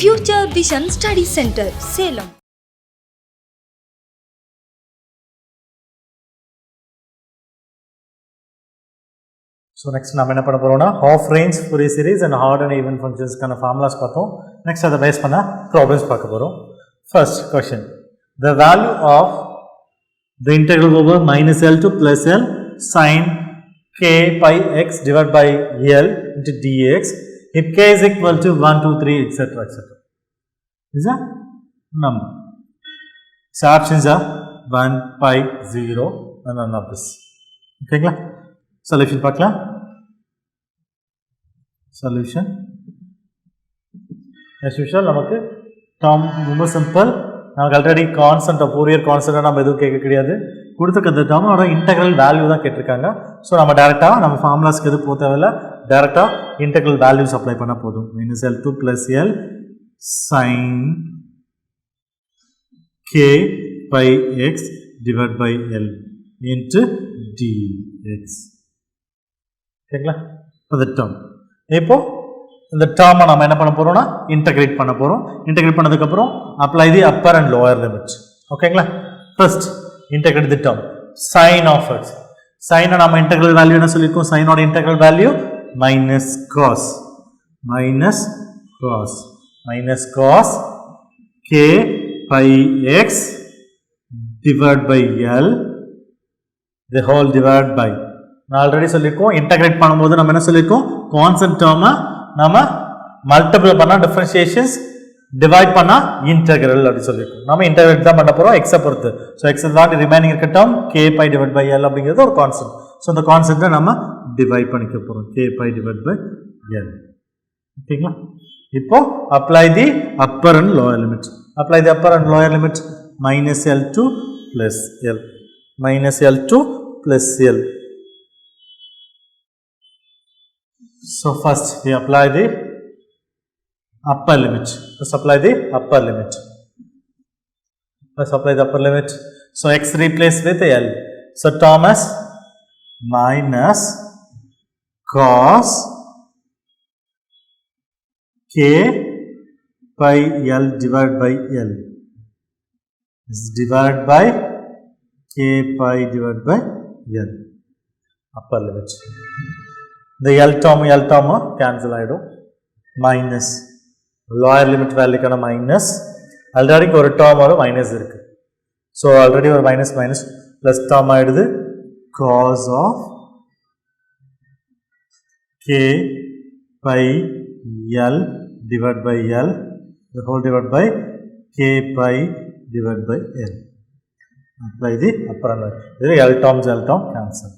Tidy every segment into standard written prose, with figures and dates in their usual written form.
Future Vision Study Center, Salem. So next நாம என்ன பண்ண போறோம்னா half range Fourier series and hard and even functions கான formulas பார்த்தோம். Next அதை பேஸ் பண்ண problems பார்க்க போறோம். First question, the value of the integral over minus L to plus L sin k pi x divided by L into dx if k is equal to 1, 2, 3 etc. etc. Is that number? So options are 1, pi, 0 and none of this. Okay, solution பார்க்கலாம். Solution as usual நமக்கு term ரொம்ப simple. நமக்கு already constant Fourier constant நம்ம எதுவும் கேட்க கிடையாது. கொடுத்துக்க அந்த டேர்மோட integral value தான் கேட்டிருக்காங்க. ஸோ நம்ம டேரெக்டாக நம்ம ஃபார்முலாஸ்க்கு எது போக தேவையில்ல, டேரெக்டாக இன்டெக்ரல் வேல்யூஸ் அப்ளை பண்ண போதும். Minus L to plus L sine K pi X divide by L into DX. ஓகேங்களா? அந்த டேர்ம் இப்போ இந்த டேர்மை நம்ம என்ன பண்ண போறோம்னா இன்டெகிரேட் பண்ண போறோம். இன்டெகிரேட் பண்ணதுக்கு அப்புறம் apply the upper and lower limits. ஓகேங்களா? First integrate the term sin of x. sin நம்ம இன்டெகிரல் வேல்யூ என்ன சொல்லிருக்கோம்? sin ஓட integral value minus cos k pi x divided by L the whole divided by. நான் already சொல்லிருக்கோம் integrate பண்ணும்போது நம்ம என்ன சொல்லிருக்கோம்? Constant டேர்மை நம்ம மல்டிபிள் பண்ணா டிஃபரன்ஷியேஷன்ஸ், டிவைட் பண்ணா இன்டெகிரல் அப்படி சொல்லிருக்கோம். நம்ம இன்டெகிரேட் தான் பண்ண போறோம் எக்ஸை பொறுத்து. ஸோ எக்ஸ் தான் ரிமைனிங் இருக்க term K pi divide by L அப்படிங்கிறது ஒரு கான்ஸ்டன்ட். ஸோ அந்த கான்ஸ்டன்ட்டை நம்ம டிவைட் பண்ணிக்க போறோம் K pi divide by L. ஓகேங்களா? இப்போ apply the upper and lower limits. Apply the upper and lower limits minus L to plus L minus L to plus L. So first we apply the upper limit. Let's apply the upper limit. Let's apply the upper limit. So x replaced with L. So Thomas minus cos k by L divided by L is divided by k pi divided by L. Upper limit. The L term cancel ஆயிடும். Minus lower limit வேல்யூக்கான minus. Already ஒரு term வரும் minus இருக்கு. So already ஒரு minus minus plus term ஆயிடுது. Cos of k pi l divide by l the whole divide by K pi divide by l. Apply the upper and இது l term cancel.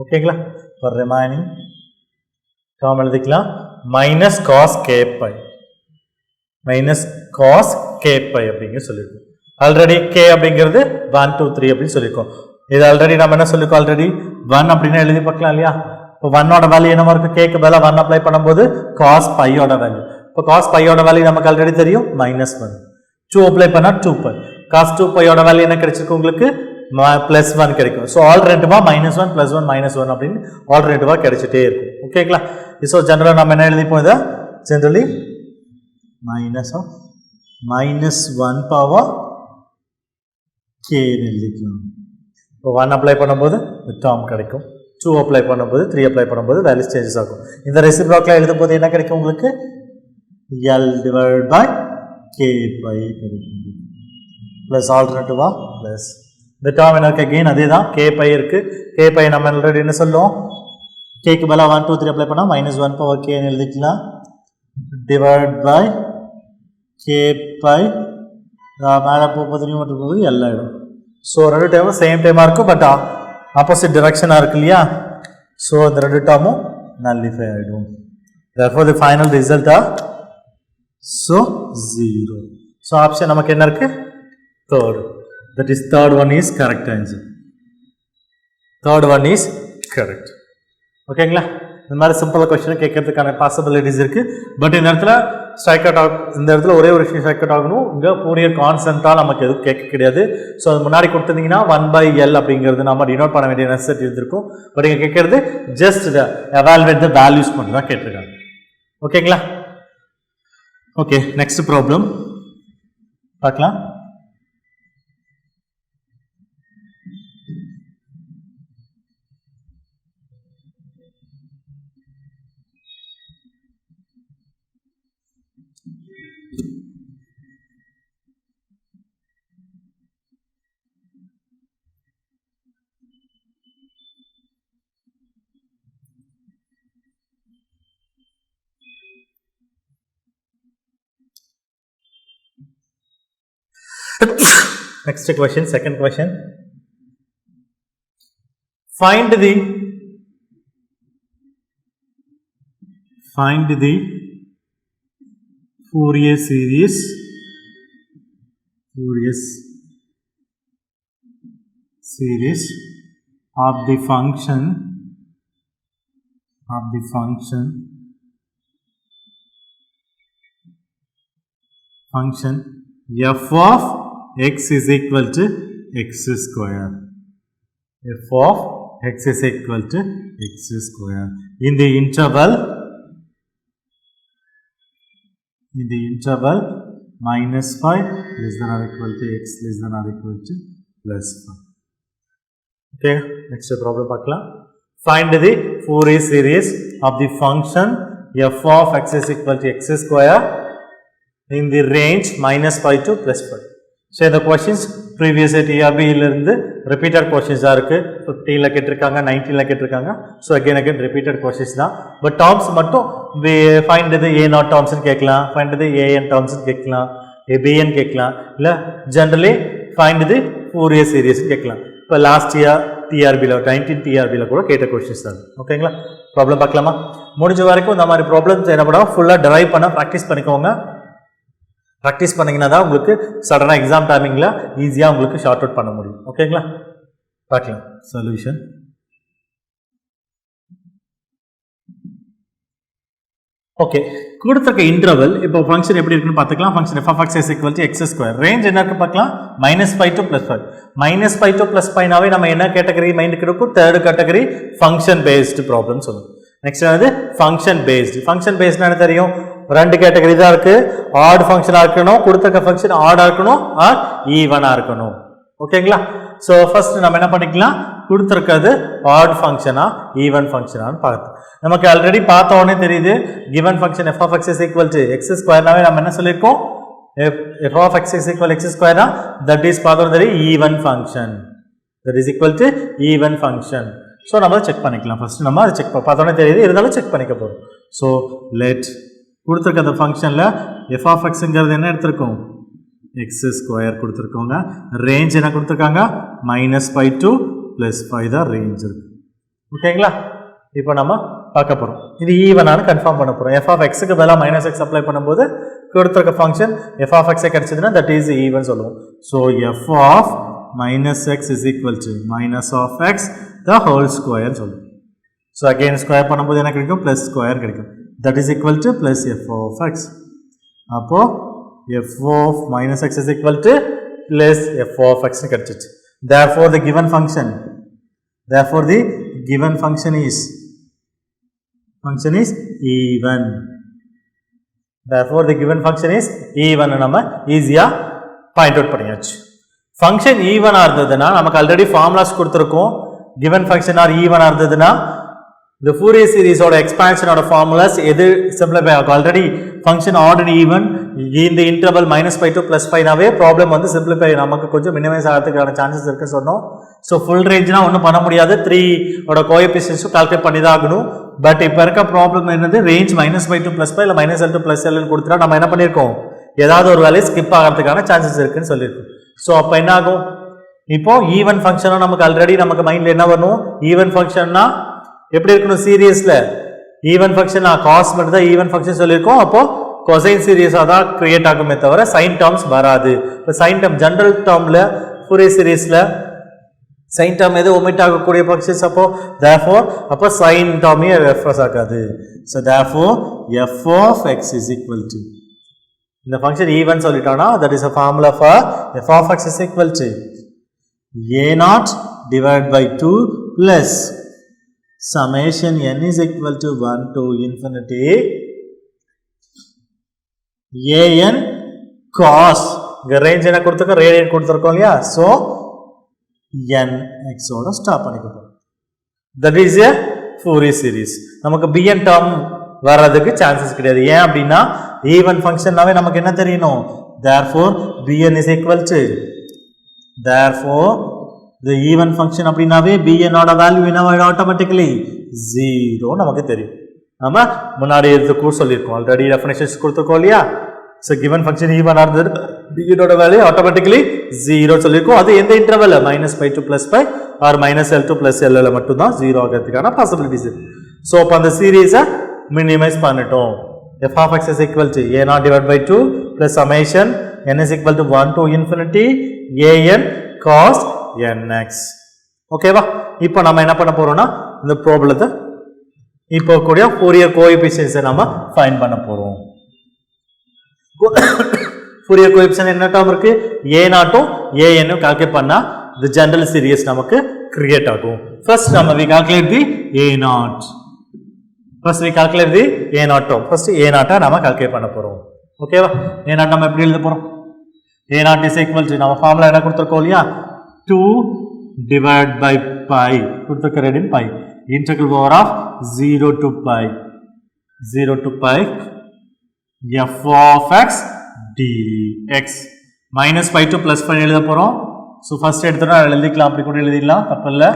ஓகேங்களா? For remaining term எழுதிக்கலாம் minus cos k pi அப்படிங்க சொல்லியிருக்கோம். Already K அப்படிங்கிறது 1, 2, 3 அப்படின்னு சொல்லியிருக்கோம். இது already நம்ம என்ன சொல்லியிருக்கோம்? ஆல்ரெடி 1 அப்படின்னு எழுதி பார்க்கலாம் இல்லையா? இப்போ 1ஓட வேல்யூ என்னமா இருக்கு? கேக்கு பதிலா 1 அப்ளை பண்ணும்போது காஸ் பையோட வேல்யூ. இப்போ காஸ் பையோட வேல்யூ நமக்கு ஆல்ரெடி தெரியும் -1. 2 அப்ளை பண்ணா 2 பை. காஸ் 2 பையோட வேல்யூ என்ன கிடைச்சிருக்கு உங்களுக்கு? +1 கிடைக்கும். ஸோ ஆல்ரெடிவா -1 +1 -1 அப்படின்னு ஆல்ரெடிவா கிடைச்சிட்டே இருக்கும். ஓகேங்களா? ஸோ ஜெனரலாக நம்ம என்ன எழுதிப்போம்? இதை ஜெனரலி -1 பவர் கேன்னு எழுதிக்கலாம். இப்போ 1 அப்ளை பண்ணும்போது டேர்ம் கிடைக்கும். 2 அப்ளை பண்ணும்போது 3 அப்ளை பண்ணும்போது வேல்யூ சேஞ்சஸ் ஆகும். இந்த ரெசிப்ரோக்கில் எழுதும் போது என்ன கிடைக்கும் உங்களுக்கு? L divide by K pi கிடைக்கும். ப்ளஸ் ஆல்டர்னேட்டிவா ப்ளஸ் இந்த டேர்ம் என்ன இருக்கு? அகெயின் அதே தான் கே பை இருக்கு. கே பை நம்ம ஆல்ரெடி என்ன சொல்லுவோம்? கேக்கு பதிலா 1, 2, 3 அப்ளை பண்ணா -1 பவர் கேன்னு எழுதிக்கலாம். டிவைட் பை கே பை மேலே போகும்போது மட்டும் போகுது எல் ஆகிடும். ஸோ ரெண்டு டைமும் சேம் டைமாக இருக்கும், பட் ஆப்போசிட் டிரெக்ஷனாக இருக்கு இல்லையா? ஸோ இந்த ரெண்டு டேர்மும் நல்லிஃபை ஆகிடும். therefore the final result are so 0. So option நமக்கு என்ன இருக்கு? third. That is third one is correct answer. Third one is correct. ஓகேங்களா? இந்த மாதிரி சிம்பிளாக கொஸ்டின் கேட்கறதுக்கான பாசிபிலிட்டிஸ் இருக்கு. பட் இந்த இடத்துல ஸ்ட்ரைக் அவுட் ஆகும். இந்த இடத்துல ஒரே ஒரு விஷயம் ஸ்ட்ரைக் அவுட் ஆகணும். இங்கே Fourier கான்ஸ்டன்ட்டாக நமக்கு எதுவும் கேட்க கிடையாது. ஸோ அது முன்னாடி கொடுத்துருந்தீங்கன்னா 1/L அப்படிங்கிறது நம்ம டினோட் பண்ண வேண்டிய நெசசிட்டி இருந்திருக்கும். பட் இங்கே கேட்கறது ஜஸ்ட் எவாலுவேட் த வேல்யூஸ் மட்டும் தான் கேட்டிருக்காங்க. ஓகேங்களா? ஓகே, நெக்ஸ்ட் ப்ராப்ளம் பார்க்கலாம். Next question, second question. Find the Fourier series of the function f of x is equal to x square. F of x is equal to x square in the interval minus 5 less than or equal to x less than or equal to plus 5. Okay, next problem பார்க்கலாம். Find the Fourier series of the function f of x is equal to x square in the range minus 5 to plus 5. So the questions previous TRB இருந்து repeated questions தான் இருக்கு. 15ல கேட்டிருக்காங்க, 19ல கேட்டிருக்காங்க. So again repeated questions தான். But terms மட்டும் find the a not terms னு கேட்கலாம், find the an terms னு கேட்கலாம், bn கேட்கலாம், இல்ல generally find the Fourier series னு கேட்கலாம். இப்போ லாஸ்ட் இயர் டிஆர்பியில் 19 டிஆர்பியில் கூட கேட்ட கொஸ்டின்ஸ் தான். ஓகேங்களா, ப்ராப்ளம் பார்க்கலாமா? முடிஞ்ச வரைக்கும் இந்த மாதிரி ப்ராப்ளம்ஸ் என்ன பண்ணால் ஃபுல்லாக டிரைவ் பண்ண ப்ராக்டிஸ் பண்ணிக்கோங்க. ப்ராக்டிஸ் பண்ணிங்கன்னா தான் உங்களுக்கு சடனாக எக்ஸாம் டைமிங்கில் ஈஸியாக உங்களுக்கு ஷார்ட் அவுட் பண்ண முடியும். ஓகேங்களா, பார்க்கலாம் சொல்யூஷன். ஓகே, கொடுத்துருக்க இன்டர்வல் இப்போ ஃபங்க்ஷன் எப்படி இருக்குன்னு பார்த்துக்கலாம். Function f of x is equal to x square. Range என்ன இருக்கு பார்க்கலாம். -5 to +5. -5 to +5நாவே நம்ம என்ன கேட்டகரி மைண்டுக்கு இருக்கும்? Third category function based problem சொல்லுவோம். நெக்ஸ்ட் வந்து ஃபங்க்ஷன் பேஸ்டு. ஃபங்க்ஷன் பேஸ்ட்னா என்ன தெரியும்? ரெண்டு கேட்டகரி தான் இருக்கு. ஆட் ஃபங்க்ஷனாக இருக்கணும், கொடுத்துருக்க ஃபங்க்ஷன் ஆடாக இருக்கணும், ஆர் ஈவனாக இருக்கணும். ஓகேங்களா, ஸோ ஃபர்ஸ்ட் நம்ம என்ன பண்ணிக்கலாம், கொடுத்துருக்கிறது ஆட் ஃபங்க்ஷனா ஈவன் ஃபங்க்ஷனான்னு பார்த்து நமக்கு ஆல்ரெடி பார்த்த உடனே தெரியுது. Given function f of x is equal to x ஸ்கொயர்னாவே நம்ம என்ன சொல்லியிருக்கோம்? f of x is equal to x ஸ்கொயர்னா தட் இஸ் பார்த்தோம் தெரியும் even function, that is equal to even function. So நம்ம அதை செக் பண்ணிக்கலாம். ஃபர்ஸ்ட் நம்ம அதை செக் பார்த்தோன்னே தெரியுது, இருந்தாலும் செக் பண்ணிக்க போகிறோம். ஸோ லெட் கொடுத்துருக்க அந்த ஃபங்க்ஷனில் f of xங்கிறது என்ன எடுத்திருக்கோம்? X square கொடுத்துருக்கோங்க. ரேஞ்ச் என்ன கொடுத்துருக்காங்க? -5 to +5 தான் ரேஞ்ச் இருக்கு. ஓகேங்களா, இப்போ நம்ம பார்க்க போகிறோம். இது ஈவனானு கன்ஃபார்ம் பண்ண போகிறோம். f of xக்கு பதிலாக -x அப்ளை பண்ணும்போது கொடுத்துருக்க ஃபங்க்ஷன் f of x கிடைச்சதுன்னா தட் இஸ் ஈவன் சொல்லுவோம். So f of -x is equal to minus of x the whole square சொல்லுவோம். ஸோ அகெயின் ஸ்கொயர் பண்ணும்போது என்ன கிடைக்கும்? ப்ளஸ் ஸ்கொயர் கிடைக்கும். That is equal to plus f of x. அப்போது f of -x is equal to plus f of x கிடைச்சிச்சு. Therefore the given function is even. Therefore the given function is even நம்ம ஈஸியா point out பண்ணியாச்சு. Function ஈவனா இருந்ததுன்னா நமக்கு already formulas கொடுத்துருக்கோம். given function or ஈவனா இருந்ததுன்னா இந்த Fourier சீரிஸோட எக்ஸ்பான்ஷனோட ஃபார்முலாஸ் எது சிம்பிளிஃபை ஆகும்? Already function odd and even இந்த இன்டர்வல் -5 to +5நாவே ப்ராப்ளம் வந்து சிம்பிளிஃபை நமக்கு கொஞ்சம் மினிமைஸ் ஆகிறதுக்கான சான்சஸ் இருக்குன்னு சொன்னோம். ஸோ ஃபுல் ரேஞ்ச்னா ஒன்றும் பண்ண முடியாது, 3ஓட கோஎஃபிஷியன்ஸும் கால்குலேட் பண்ணி தான் ஆகணும். பட் இப்போ இருக்க ப்ராப்ளம் என்னது? ரேஞ்ச் -5 to +5 இல்லை -L to +L கொடுத்துட்டா நம்ம என்ன பண்ணியிருக்கோம்? ஏதாவது ஒரு வேலையை ஸ்கிப் ஆகிறதுக்கான சான்சஸ் இருக்குன்னு சொல்லியிருக்கோம். ஸோ அப்போ என்ன ஆகும்? இப்போ ஈவன் ஃபங்க்ஷனும் நமக்கு ஆல்ரெடி நமக்கு மைண்டில் என்ன வரணும்? ஈவன் ஃபங்க்ஷன்னா எப்படி இருக்கணும்? சீரியஸில் ஈவன் ஃபங்க்ஷன் காஸ் மட்டும் தான் ஈவன் ஃபங்க்ஷன் சொல்லியிருக்கோம். அப்போ கொசைன் சீரியஸாக தான் கிரியேட் ஆகுமே தவிர சைன் டேர்ம்ஸ் வராது. இப்போ சைன் டேர்ம் ஜென்ரல் டேர்மில் Fourier சீரிஸில் சைன் டேர்ம் எது ஒமிட் ஆகக்கூடிய ஃபங்க்ஷன்ஸ் அப்போ சைன் டேர்மே ரெஃபரன்ஸ் ஆகாது. So therefore f of x is equal to இந்த ஃபங்க்ஷன் ஈவன் சொல்லிட்டோம்னா that is a formula for f of x is equal to a0 divided by 2 plus summation n is equal to 1 to infinity an cos இங்க range என்ன கொடுத்திருக்கோம் radian கொடுத்திருக்கோம் இல்லையா so nx ஓட stop பண்ணிக்கலாம் that is a Fourier series நமக்கு bn term வரதுக்கு chances கிடையாது ஏன் அப்படினா even ஃபங்க்ஷன்னாவே நமக்கு என்ன தெரியணும் therefore bn is equal to therefore the even function அப்படினாவே bn ஓட வேல்யூ என்ன ஆட்டோமேட்டிக்கலி 0 நமக்கு தெரியும் நாம முன்னாடி இதுக்கு சொல்லிருக்கோம் ஆல்ரெடி டெஃபினிஷன்ஸ் கொடுத்திருக்கோம் இல்லையா so given function even or the bn ஓட வேல்யூ ஆட்டோமேட்டிக்கலி 0 சொல்லிருக்கோம் அது எந்த interval -π to +π or -l to +l ல மட்டும் தான் 0 ஆகிறதுக்கான பாசிபிலிட்டிஸ் சோ அப்ப அந்த சீரிஸை மினிமைஸ் பண்ணிட்டோம் f of x is equal to a0 divided by 2 plus summation n is equal to 1 to infinity an cos nx ஓகேவா இப்போ நாம என்ன பண்ண போறோம்னா இந்த ப்ராப்ளத்தை இப்போ கூடிய ஃபோரியர் கோஎஃபிஷியன்ட்ஸை நாம ஃபைண்ட் பண்ண போறோம் ஃபோரியர் கோஎஃபிஷியன்ட் என்ன டேர்ம் இருக்கு a0 um an um calculate பண்ணா the general series நமக்கு கிரியேட் ஆகும் first நாம we calculate the a0 first we calculate the a0 term first a0 நாம கால்குலேட் பண்ண போறோம் ஓகேவா a0 நாம எப்படி எழுத போறோம் a0 is equal to நம்ம ஃபார்முலா என்ன கொடுத்திருக்கோம் இல்லையா 2 divided by pi கொடுத்திருக்க Redin pi integral power of 0 to pi f of x dx minus pi to plus pi எழுத போறோம் so first எடுத்தோம்னா எழுதிக்கலாம் அப்படி கூட எழுதிடலாம் தப்பில்லை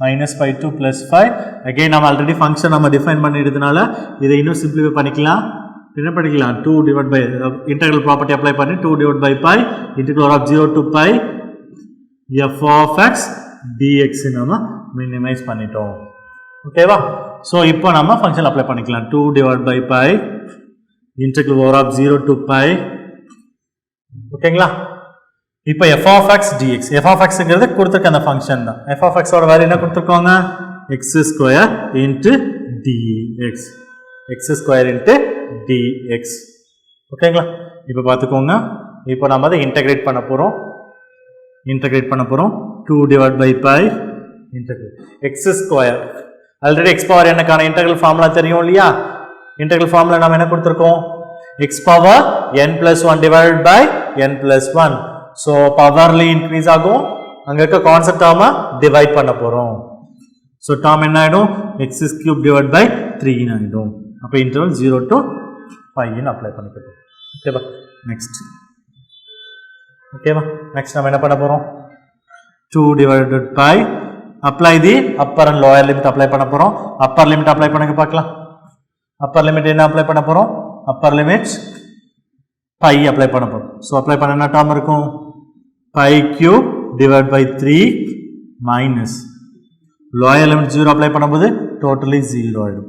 minus pi to plus 5 again நம்ம ஆல்ரெடி ஃபங்க்ஷன் நம்ம டிஃபைன் பண்ணிட்டதுனால இதை இன்னும் சிம்பிளிஃபை பண்ணிக்கலாம் என்ன பண்ணிக்கலாம் 2 divided by integral property apply பண்ணி 2 divided by pi integral of 0 to pi f of x dx நாம மினிமைஸ் பண்ணிட்டோம் ஓகேவா சோ இப்போ நாம ஃபங்க்ஷன் அப்ளை பண்ணிக்கலாம் 2 divided by pi integral over of 0 to pi ஓகேங்களா இப்போ f of x dx f of x ங்கிறது கொடுத்திருக்க அந்த ஃபங்க்ஷன் தான் f of x ஓட வேல்யூ என்ன கொடுத்திருக்காங்க x² into dx x² into dx ஓகேங்களா இப்போ பாத்துக்கோங்க இப்போ நாம அதை இன்டகிரேட் பண்ண போறோம் 2 divided by pi integral x² already x power n கான இன்டகிரல் ஃபார்முலா தெரியும் இல்லையா இன்டகிரல் ஃபார்முலா நாம என்ன கொடுத்திருக்கோம் x power n + 1 divided by n + 1 so பவர்ல இன்கிரீஸ் ஆகும் அங்க இருக்க கான்செப்ட் நாம டிவைட் பண்ண போறோம் சோ டேர்ம் என்ன ஆயிடும் x³ divided by 3 ன்னு ஆயிடும் அப்ப இன்டர்வல் 0 to 5 ன்னு அப்ளை பண்ணிக்கலாம் ஓகேவா நெக்ஸ்ட் நாம என்ன பண்ண போறோம் 2 divided by pi apply the upper and lower limit apply பண்ண போறோம் upper limit apply பண்ணுங்க பார்க்கலாம் upper limit என்ன apply பண்ண போறோம் upper limit pi apply பண்ண போறோம் சோ apply பண்ண என்ன டேர்ம் இருக்கும் pi³ divided by 3 minus lower limit 0 apply பண்ணும்போது totally 0 ஆயிடும்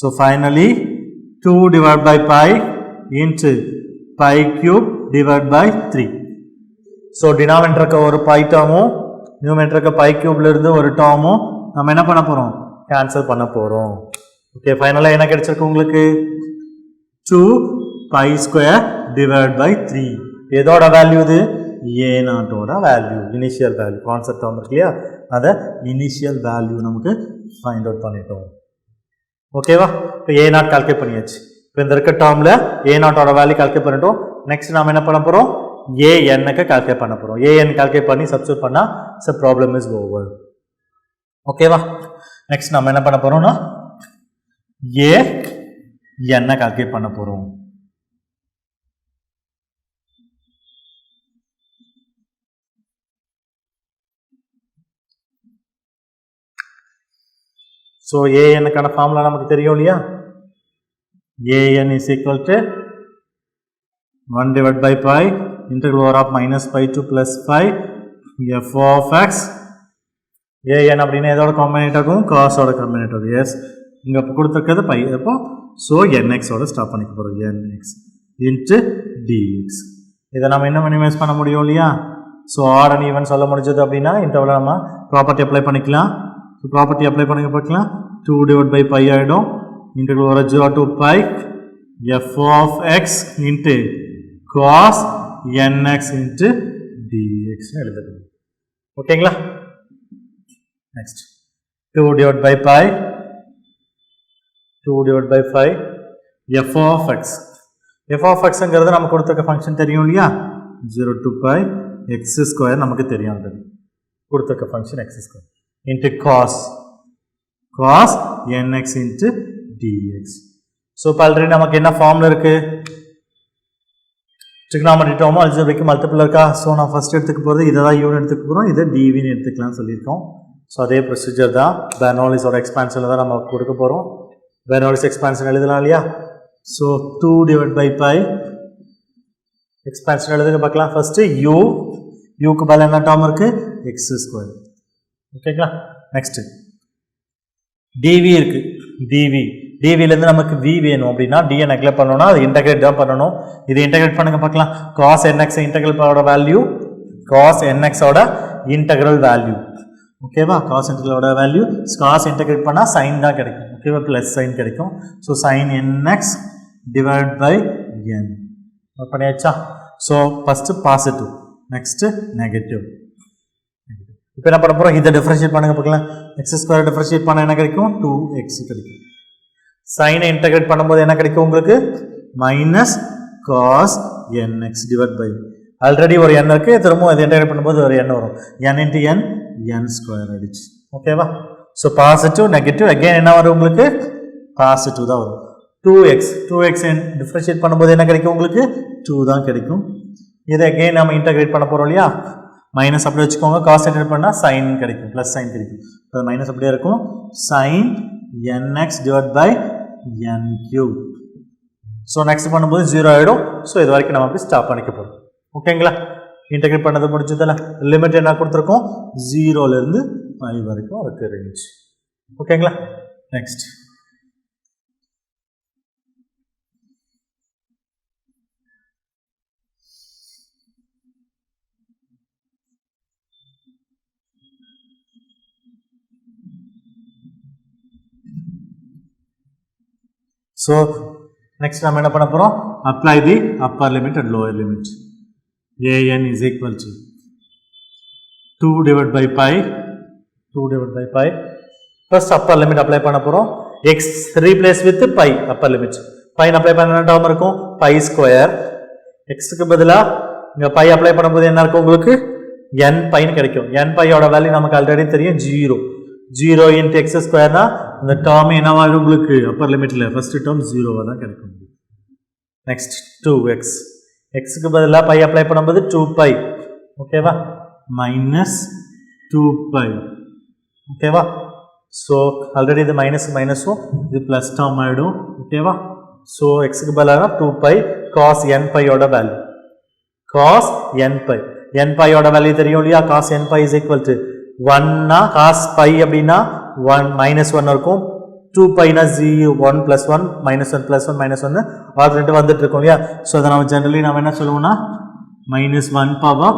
so finally 2 divided by pi into pi³ divided by 3 so denominator க்கு ஒரு pi டேர்மும் numerator க்கு pi³ ல இருந்து ஒரு டேர்மும் நாம என்ன பண்ண போறோம் கேன்சல் பண்ண போறோம் ஓகே ஃபைனலா என்ன கிடைச்சிருக்கு உங்களுக்கு 2 pi² divided by 3 எதோட வேல்யூ இது a0 ஓட value initial value concept term இருக்கு இல்லையா அத இனிஷியல் வேல்யூ நமக்கு ஃபைண்ட் அவுட் பண்ணிட்டோம் ஓகேவா இப்போ a0 கால்குலேட் பண்ணியாச்சு இப்போ இந்த இருக்க டேர்ம்ல a0 ஓட வேல்யூ கால்குலேட் பண்ணிட்டோம் நெக்ஸ்ட் நாம என்ன பண்ண போறோம் an க்கு கால்குலேட் பண்ண போறோம் an கால்குலேட் பண்ணி சப்ஸ்டிட்யூட் பண்ணா சோ ப்ராப்ளம் இஸ் ஓவர் ஓகேவா நெக்ஸ்ட் நாம என்ன பண்ண போறோம்னா n கால்குலேட் பண்ண போறோம் சோ an க்கான ஃபார்முலா நமக்கு தெரியும் இல்லையா an is equal to 1 divided by pi integral over of -π to +5 f of x an அப்படினா எதோட காம்பினேட் ஆகும் cos ஓட காம்பினேட் ஆகும் எஸ் இங்க கொடுத்திருக்கிறது pi அப்போ சோ nx ஓட ஸ்டாப் பண்ணிக்க போறோம் nx into dx இத நாம என்ன மினிமைஸ் பண்ண முடியும் இல்லையா சோ ஆட் அண்ட் ஈவன் சொல்ல முடிஞ்சது அப்படினா இன்டர்வல் நாம ப்ராப்பர்ட்டி அப்ளை பண்ணிக்கலாம் சோ ப்ராப்பர்ட்டி அப்ளை பண்ணுங்க பார்க்கலாம் 2 divided by pi ஆயிடும் integral over 0 to pi f of x into cos nx into dx எழுதுங்க ஓகேங்களா next 2 divided by pi f of x f of xங்கிறது நமக்கு கொடுத்திருக்க ஃபங்க்ஷன் தெரியும் இல்லையா 0 to pi x square நமக்கு தெரியும் ஆல்ரெடி கொடுத்திருக்க function x square into cos nx into dx. So இப்போ ஆல்ரெடி நமக்கு என்ன ஃபார்ம்ல இருக்கு trigonometry term algebraic multiple இருக்கா. ஸோ நான் ஃபர்ஸ்ட் எடுத்துக்க போகிறது இதை தான் யூன் எடுத்துக்க போகிறோம், இதை டிவின்னு எடுத்துக்கலாம்னு சொல்லியிருக்கோம். ஸோ அதே ப்ரொசீஜர் தான் பெர்னோலிஸோட எக்ஸ்பான்ஷனில் தான் நம்ம கொடுக்க போகிறோம். பெர்னோலிஸ் எக்ஸ்பான்ஷன் எழுதலாம் இல்லையா. So 2 divided by pi expansion எழுதுங்க பார்க்கலாம். ஃபர்ஸ்ட்டு யூக்கு பதில் என்ன டேர்ம் இருக்கு எக்ஸ் ஸ்கொயர். ஓகேங்களா. நெக்ஸ்ட்டு டிவி இருக்கு. டிவிலேருந்து நமக்கு வி வேணும் அப்படின்னா டியை நெக்லெக்ட் பண்ணணும்னா அது இன்டெகிரேட் தான் பண்ணணும். இது இன்டெகிரேட் பண்ணுங்க பார்க்கலாம். Cos n x integral value cos என்எக்ஸோட இன்டெகிரல் வேல்யூ. ஓகேவா. காஸ் இன்டெகிரலோட வேல்யூ காஸ் இன்டெகிரேட் பண்ணால் சைன் தான் கிடைக்கும். ஓகேவா. ப்ளஸ் சைன் கிடைக்கும். So sine n x divide by n பண்ணியாச்சா. So first positive, next negative. இப்போ என்ன பண்ண போகிறோம், இதை டிஃபரன்ஷியேட் பண்ணுங்க பார்க்கலாம். எக்ஸ் ஸ்கொயர் டிஃபரன்ஷியேட் பண்ண என்ன கிடைக்கும் 2x கிடைக்கும். சைனை இன்டெகிரேட் பண்ணும்போது என்ன கிடைக்கும் உங்களுக்கு minus cos NX divide by already ஒரு என் இருக்குது, திரும்பவும் இதை இன்டெகிரேட் பண்ணும்போது ஒரு என் வரும் n இன்ட்டு என் ஸ்கொயர் ஆயிடுச்சு. ஓகேவா. ஸோ பாசிட்டிவ் நெகட்டிவ் அகெயின் என்ன வரும் உங்களுக்கு பாசிட்டிவ் தான் வரும். 2x டிஃபரன்ஷியேட் பண்ணும்போது என்ன கிடைக்கும் உங்களுக்கு 2 தான் கிடைக்கும். இதை அகெயின் நம்ம இன்டெகிரேட் பண்ண போகிறோம் இல்லையா. மைனஸ் அப்படி வச்சுக்கோங்க, காஸ் இன்டெகிரேட் பண்ணால் சைன் கிடைக்கும், ப்ளஸ் சைன் கிடைக்கும். அது மைனஸ் அப்படியே இருக்கும். Sine nx divide by n cube. So next பண்ணும்போது 0 ஆகிடும். ஸோ இது வரைக்கும் நம்ம அப்படி ஸ்டாப் பண்ணிக்க போகிறோம். ஓகேங்களா. இன்டெகிரேட் பண்ணது முடிஞ்சதில்ல. லிமிட் என்ன கொடுத்துருக்கோம் 0லேருந்து 5 வரைக்கும் அதுக்கு ரேஞ்ச். ஓகேங்களா. நெக்ஸ்ட் so next நம்ம என்ன பண்ண போறோம், apply the upper limit and lower limit. an is equal to 2 divided by pi first upper limit apply பண்ண போறோம். x replace with pi upper limit. pi apply பண்ண என்ன டேர்ம் இருக்கும் pi ஸ்கொயர். x க்கு பதிலா இங்க pi apply பண்ணும்போது என்ன இருக்கும் உங்களுக்கு n pi ன்னு கிடைக்கும். n pi ஓட வேல்யூ நமக்கு ஆல்ரெடி தெரியும் 0 into x ஸ்கொயர்னா இந்த டேர்ம் என்னவா உங்களுக்கு அப்பர் லிமிட்ல ஃபர்ஸ்ட் டேர்ம் 0வா தான் கிடைக்கும். நெக்ஸ்ட் 2x க்கு பதிலா பை அப்ளை பண்ணும்போது 2π. ஓகேவா. மைனஸ் 2π. ஓகேவா. ஸோ ஆல்ரெடி இது மைனஸும் இது ப்ளஸ் டேர்ம் ஆகிடும். ஓகேவா. ஸோ எக்ஸுக்கு பதிலாக 2π காஸ் nπ ஓட வேல்யூ காஸ் nπ ஓட வேல்யூ தெரியும் இல்லையா. Cos nπ is equal to 1 cos pi அப்படின்னா 1 -1 இருக்கும். 2πனா 0 1 + 1 -1 + 1 -1 ஆல்ரெடி வந்துட்டு இருக்கோம் இல்லையா. ஸோ அதை நம்ம ஜெனரலி நம்ம என்ன சொல்லுவோம்னா -1 பவர்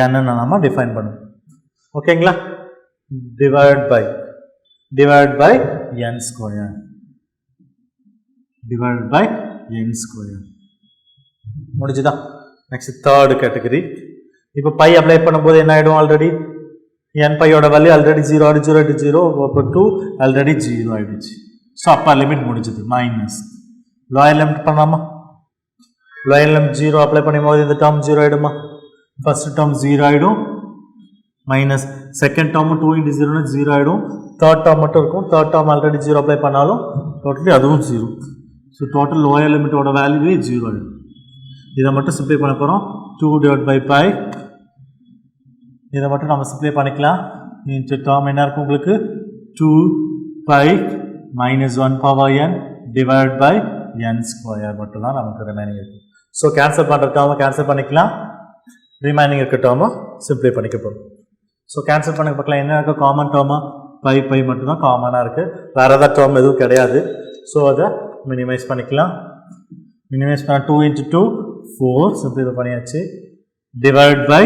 n நம்ம டிஃபைன் பண்ணுவோம். ஓகேங்களா. டிவைட் பை n ஸ்கொயர் முடிஞ்சுதா. Next third category. இப்போ பை அப்ளை பண்ணும்போது என்ன ஆகிடும் ஆல்ரெடி nπ ஓட வேல்யூ ஆல்ரெடி 0 அப்போ 2 ஆல்ரெடி 0 ஆயிடுச்சு. ஸோ அப்பர் லிமிட் முடிஞ்சது. மைனஸ் லோயர் லிமிட் பண்ணலாமா. லோயர் லிமிட் 0 அப்ளை பண்ணும்போது இந்த டேர்ம் 0 ஆகிடுமா. ஃபர்ஸ்ட் டேர்ம் 0 ஆகிடும். மைனஸ் செகண்ட் டேர்ம் 2 × 0 0 ஆகிடும். தேர்ட் டேர்ம் மட்டும் இருக்கும். தேர்ட் டேர்ம் ஆல்ரெடி 0 அப்ளை பண்ணாலும் டோட்டலி அதுவும் 0. ஸோ டோட்டல் லோயர் லிமிட்டோட வேல்யூவே 0 ஆகிடும். இதை மட்டும் சிம்ப்ளை பண்ண போகிறோம். 2 divided by pi இதை மட்டும் நம்ம சிம்ப்ளை பண்ணிக்கலாம். இந்த டேர்ம் என்ன இருக்கும் உங்களுக்கு 2π -1 power n divide by n square மட்டும் தான் நமக்கு ரிமைனிங் இருக்கும். ஸோ கேன்சல் பண்ணுற டேர்மை கேன்சல் பண்ணிக்கலாம். ரிமைனிங் இருக்க டேர்மை சிம்ப்ளை பண்ணிக்க போகிறோம். ஸோ கேன்சல் பண்ண பார்க்கலாம். என்ன இருக்குது காமன் டேர்மா பை மட்டும் தான் காமனாக இருக்குது. வேறு ஏதாவது டேர்ம் எதுவும் கிடையாது. ஸோ அதை மினிமைஸ் பண்ணிக்கலாம். மினிமைஸ் பண்ண 2 × 2 4 சிம்ப்ளை பண்ணியாச்சு. Divide by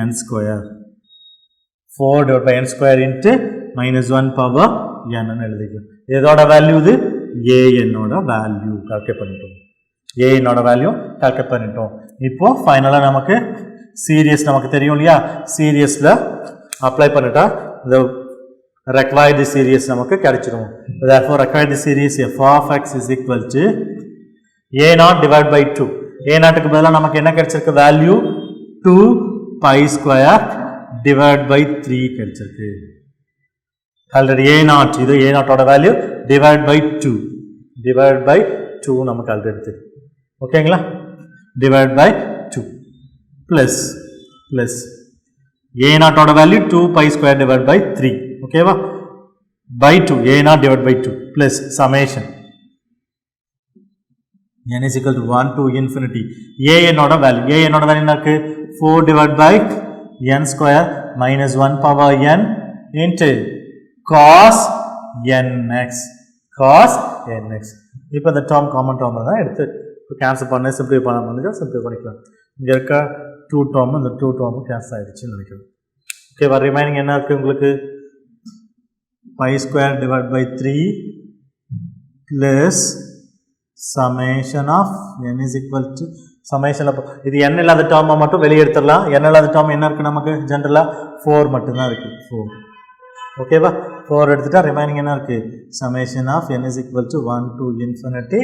n square 4 divided by n square into -1 power n எழுதிக்கலாம். இதோட வேல்யூ இது an ஓட வேல்யூ கால்குலேட் பண்ணிட்டோம். an ஓட வேல்யூ கால்குலேட் பண்ணிட்டோம். இப்போ ஃபைனலாக நமக்கு சீரியஸ் நமக்கு தெரியும் இல்லையா. சீரியஸில் அப்ளை பண்ணிட்டா இந்த required series நமக்கு கிடைச்சிடும். therefore required series f of x is equal to a0 divided by 2 a நாட்டுக்கு பதிலா நமக்கு என்ன கிடைச்சிருக்கு value 2 pi square divided by 3 கிடைச்சிருக்கு ஆல்ரெடி a நாட் இது a நாட்டோட வேல்யூ divided by 2 நமக்கு ஆல்ரெடி தெரியும் ஓகேங்களா divided by 2 plus a நாட்டோட value 2 pi square divided by 3 ஓகேவா by 2 a naught divided by 2 plus summation n is equal to 1 to infinity a என்னோட value என்னக்கு 4 divided by n square minus 1 power n into cos nx இப்போ இந்த term common term தான் எடுத்து cancel பண்ண சிம்பிளை பண்ண முடிஞ்சா சிம்பிளை பண்ணிக்கலாம் இங்க இருக்க 2 term இந்த 2 term கேன்சல் ஆயிடுச்சுன்னு நினைக்கிறேன் ஓகேவா ரிமைனிங் என்ன இருக்கு உங்களுக்கு pi square divided by 3 plus summation of n is equal to summation of இது n இல்லாத term மட்டும் வெளிய எடுத்துறலாம் n இல்லாத term என்ன இருக்கு நமக்கு ஜெனரலா 4 மட்டும் தான் இருக்கு 4 ஓகேவா 4 எடுத்துட்டா ரிமைனிங் என்ன இருக்கு summation of n is equal to 1 to infinity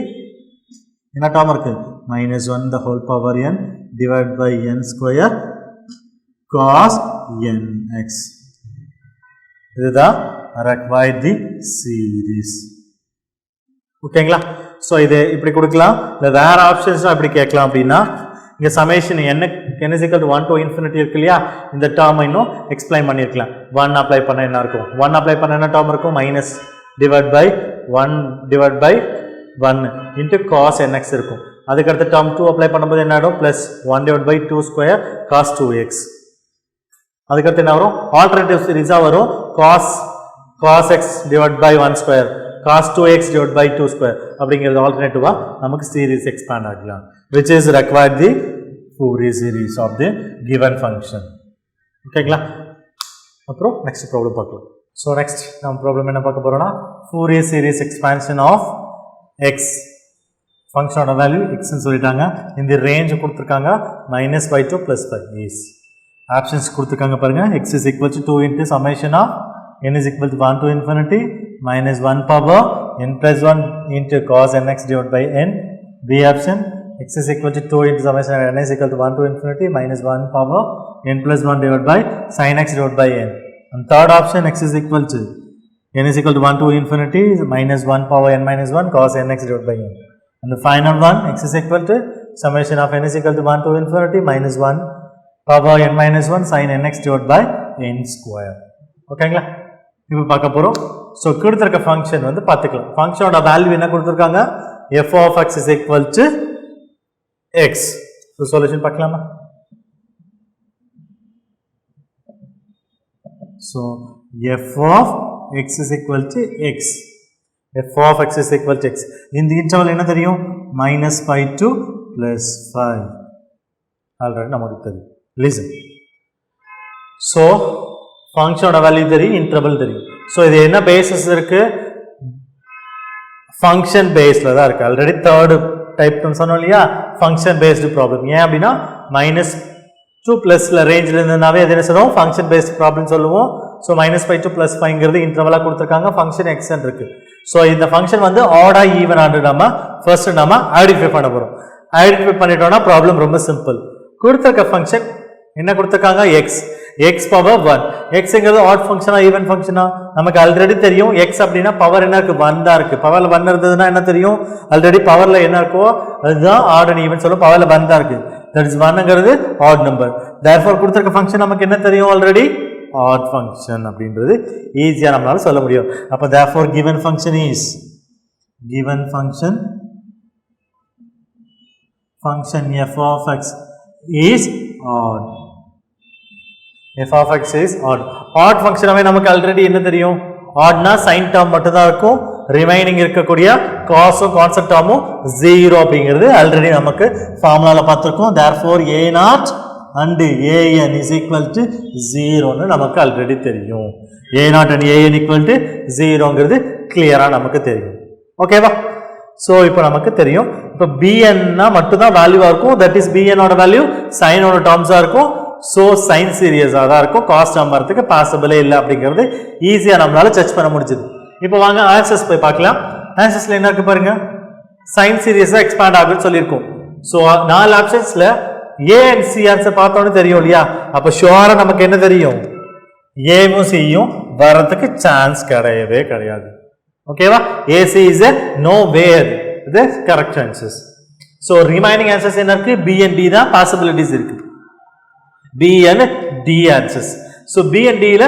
என்ன term இருக்கு minus 1 the whole power n divided by n square cos nx இதுதான் require the series ஓகேங்களா சோ இது இப்படி கொடுக்கலாம் இல்ல வேற ஆப்ஷன்ஸ் இப்படி கேட்கலாம் அப்படினா இங்க summation n is equal to 1 to infinity இருக்கு இல்லையா இந்த டேர்ம் இன்னும் எக்ஸ்பிளைன் பண்ணிருக்கலாம் 1 அப்ளை பண்ணா என்ன இருக்கும் 1 அப்ளை பண்ணா என்ன டேர்ம் இருக்கும் minus divided by 1 into cos nx இருக்கும் அதுக்கு அடுத்து டேர்ம் 2 அப்ளை பண்ணும்போது என்ன ஆகும் plus 1 divided by 2 square cos 2x அதுக்கு அடுத்து என்ன வரும் ஆல்டர்னேட்டிவ் சீரிஸா வரும் cos x divided by 1 square cos 2x divided by 2 square அப்படிங்கிறது ஆல்டர்னேட்டிவா நமக்கு சீரிஸ் எக்ஸ்பாண்ட் ஆகலாம் which is required the Fourier series of the given function ஓகேங்களா அப்புறம் நெக்ஸ்ட் ப்ராப்ளம் பார்க்கலாம் சோ நெக்ஸ்ட் நம்ம ப்ராப்ளம் என்ன பார்க்க போறோம்னா Fourier series expansion of x ஃபங்க்ஷனோட வேல்யூ x ன்னு சொல்லிட்டாங்க இந்த ரேஞ்ச் கொடுத்திருக்காங்க -5 to +5 is ஆப்ஷன்ஸ் கொடுத்திருக்காங்க பாருங்க x is equal to 2 into summation of n is equal to 1 to infinity minus 1 power n plus 1 into cos nx divided by n. B option x is equal to 2 into summation of n is equal to 1 to infinity minus 1 power n plus 1 divided by sin x divided by n. And third option x is equal to n is equal to 1 to infinity minus 1 power n minus 1 cos nx divided by n. And the final one x is equal to summation of n is equal to 1 to infinity minus 1 power n minus 1 sin nx divided by n square. ஓகேங்களா இப்போ பார்க்க போறோம் so கொடுத்திருக்க function வந்து பாத்துக்கலாம் ஃபங்க்ஷனோட value என்ன கொடுத்திருக்காங்க f of x is equal to x so solution பார்க்கலாமா so f of x is equal to x f of x is equal to x இந்த இன்டர்வல் என்ன தெரியும் -5 to +5 ஆல்ரெடி நமக்கு தெரியும் listen so ஃபங்க்ஷனோட வேல்யூ தெரியும் interval தெரியும் so இது என்ன பேசிஸ் இருக்கு ஃபங்க்ஷன் பேஸ்ல தான் இருக்கு ஆல்ரெடி தேர்ட் டைப் சொன்னோம் இல்லையா ஃபங்க்ஷன் பேஸ்டு ப்ராப்ளம் ஏன் அப்படின்னா -2 +ல ரேஞ்சில் இருந்தனாவே அது என்ன சொல்லுவோம் ஃபங்க்ஷன் பேஸ்டு ப்ராப்ளம் சொல்லுவோம் ஸோ -5 to +5ங்கிறது இன்டர்வலா கொடுத்துருக்காங்க ஃபங்க்ஷன் எக்ஸ்ன்னு இருக்கு ஸோ இந்த ஃபங்க்ஷன் வந்து ஆடா ஈவன் ஆண்டு நம்ம ஃபர்ஸ்ட் நம்ம ஐடென்டிஃபை பண்ண போறோம் ஐடென்டிஃபை பண்ணிட்டோம்னா ப்ராப்ளம் ரொம்ப சிம்பிள் கொடுத்துருக்க ஃபங்க்ஷன் என்ன கொடுத்துருக்காங்க x power 1 xங்கிறது ஆட் ஃபங்க்ஷனா ஈவன் ஃபங்க்ஷனா நமக்கு ஆல்ரெடி தெரியும் x அப்படினா பவர் என்ன இருக்கு 1 தான் இருக்கு பவர்ல 1 இருந்ததுன்னா என்ன தெரியும் ஆல்ரெடி பவர்ல என்ன இருக்கோ அதுதான் ஆட் அண்ட் ஈவன் சொல்ல பவர்ல 1 தான் இருக்கு தட் இஸ் 1ங்கிறது ஆட் நம்பர் therefore கொடுத்திருக்க ஃபங்க்ஷன் நமக்கு என்ன தெரியும் ஆல்ரெடி ஆட் ஃபங்க்ஷன் அப்படின்றது ஈஸியா நம்மளால சொல்ல முடியும் அப்ப therefore given function f of x is odd f of x is odd odd ஃபங்க்ஷனாவே நமக்கு ஆல்ரெடி என்ன தெரியும் oddனா sin term மட்டும் தான் இருக்கும் ரிமைனிங் இருக்கக்கூடிய cosம் கான்ஸ்டன்ட் டேர்மும் 0 அப்படிங்கிறது ஆல்ரெடி நமக்கு ஃபார்முலால பார்த்திருக்கோம் therefore a0 and an is equal to 0 ன்னு நமக்கு ஆல்ரெடி தெரியும் a0 and an equal to 0ங்கிறது கிளியரா நமக்கு தெரியும் ஓகேவா சோ இப்போ நமக்கு தெரியும் இப்போ bn னா மட்டும் தான் வேல்யூவா இருக்கும் தட் இஸ் bn ஓட வேல்யூ sin ஓட டேர்ம்ஸா இருக்கும் சோ sin சீரியஸா தான் இருக்கும் cos டேர்ம் வரதுக்கு பாசிபிளே இல்ல அப்படிங்கிறது ஈஸியா நம்மளால செக் பண்ண முடிஞ்சது இப்போ வாங்க ஆன்சர்ஸ் போய் பார்க்கலாம் ஆன்சர்ஸ்ல என்ன இருக்கு பாருங்க sin சீரியஸா எக்ஸ்பாண்ட் ஆகும்னு சொல்லிருக்கோம் ஸோ 4 ஆப்ஷன்ஸ்ல ஏ அண்ட் சி ஆன்சர் பார்த்தோன்னு தெரியும் இல்லையா? அப்போ ஷுவரா நமக்கு என்ன தெரியும்? ஏவும் சியும் வரதுக்கு சான்ஸ் கிடையவே கிடையாது. ஓகேவா? ஏசி இஸ் நோ வேர் இது correct answers. So remaining answers என்ன இருக்கு? பி அண்ட் டி தான் பாசிபிலிட்டிஸ் இருக்கு. B and D answers. So B and டியில்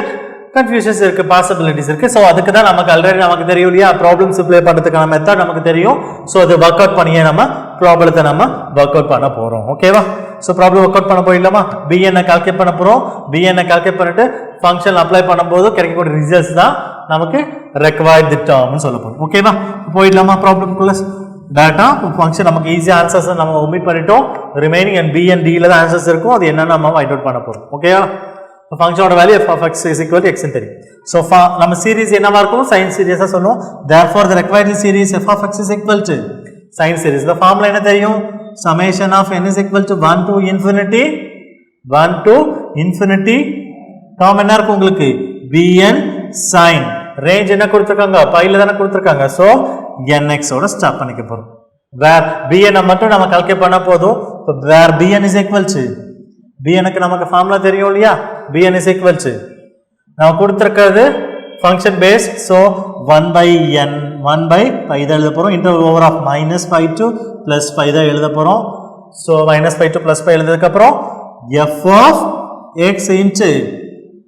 கன்ஃபியூஷன்ஸ் இருக்கு, பாசிபிலிட்டிஸ் இருக்கு. ஸோ அதுக்கு தான் நமக்கு ஆல்ரெடி நமக்கு தெரியும் இல்லையா? ப்ராப்ளம் சிம்ப்ளை பண்ணுறதுக்கான மெத்தட் நமக்கு தெரியும். ஸோ அது ஒர்க் அவுட் பண்ணியே நம்ம ப்ராப்ளத்தை நம்ம ஒர்க் அவுட் பண்ண போகிறோம். ஓகேவா? ஸோ ப்ராப்ளம் ஒர்க் அவுட் பண்ண போயிடலாமா? பிஎன்னை கால்குலேட் பண்ண போகிறோம். பிஎன்னை கால்குலேட் பண்ணிட்டு ஃபங்க்ஷன் அப்ளை பண்ணும்போது கிடைக்கக்கூடிய ரிசல்ட்ஸ் தான் நமக்கு ரெக்வயர்டு டேர்ம்னு சொல்ல போகிறோம். ஓகேவா? போயிடலாமா ப்ராப்ளம்குள்ள? டேட்டா ஃபங்க்ஷன் நமக்கு ஈஸியாக ஆன்சர்ஸ் நம்ம ஒமிட் பண்ணிட்டோம். ரிமைனிங் அண்ட் பி அண்ட் டியில் தான் ஆன்சர்ஸ் இருக்கும். அது என்னென்ன நம்ம ஃபைண்ட் அவுட் பண்ண போகிறோம். ஓகேவா? ஃபங்க்ஷனோட value f of x is equal to x ன்னு தெரியும். ஸோ நம்ம சீரிஸ் என்னவா இருக்கும்? சைன் சீரிஸாக சொல்லுவோம். therefore the required series f of x is equal to sin series. இந்த ஃபார்முலா என்ன தெரியும்? summation of n is equal to 1 to infinity term என்ன இருக்கும் உங்களுக்கு? bn sin. ரேஞ்ச் என்ன கொடுத்துருக்காங்க? பைல தானே கொடுத்துருக்காங்க. ஸோ nx ஓட ஸ்டாப் பண்ணிக்க போகிறோம். வேர் bn மட்டும் நம்ம கால்குலேட் பண்ண போதும். வேர் bn is equal to bnக்கு நமக்கு ஃபார்முலா தெரியும் இல்லையா? bn is equal to நம்ம கொடுத்துருக்கிறது ஃபங்க்ஷன் பேஸ். So 1 by n 1 by pi தான் எழுத போகிறோம். இன்டர் ஓவர் ஆஃப் -5 to +5 தான் எழுத போகிறோம். So -5 to +5 எழுதுறதுக்கப்புறம் f of x into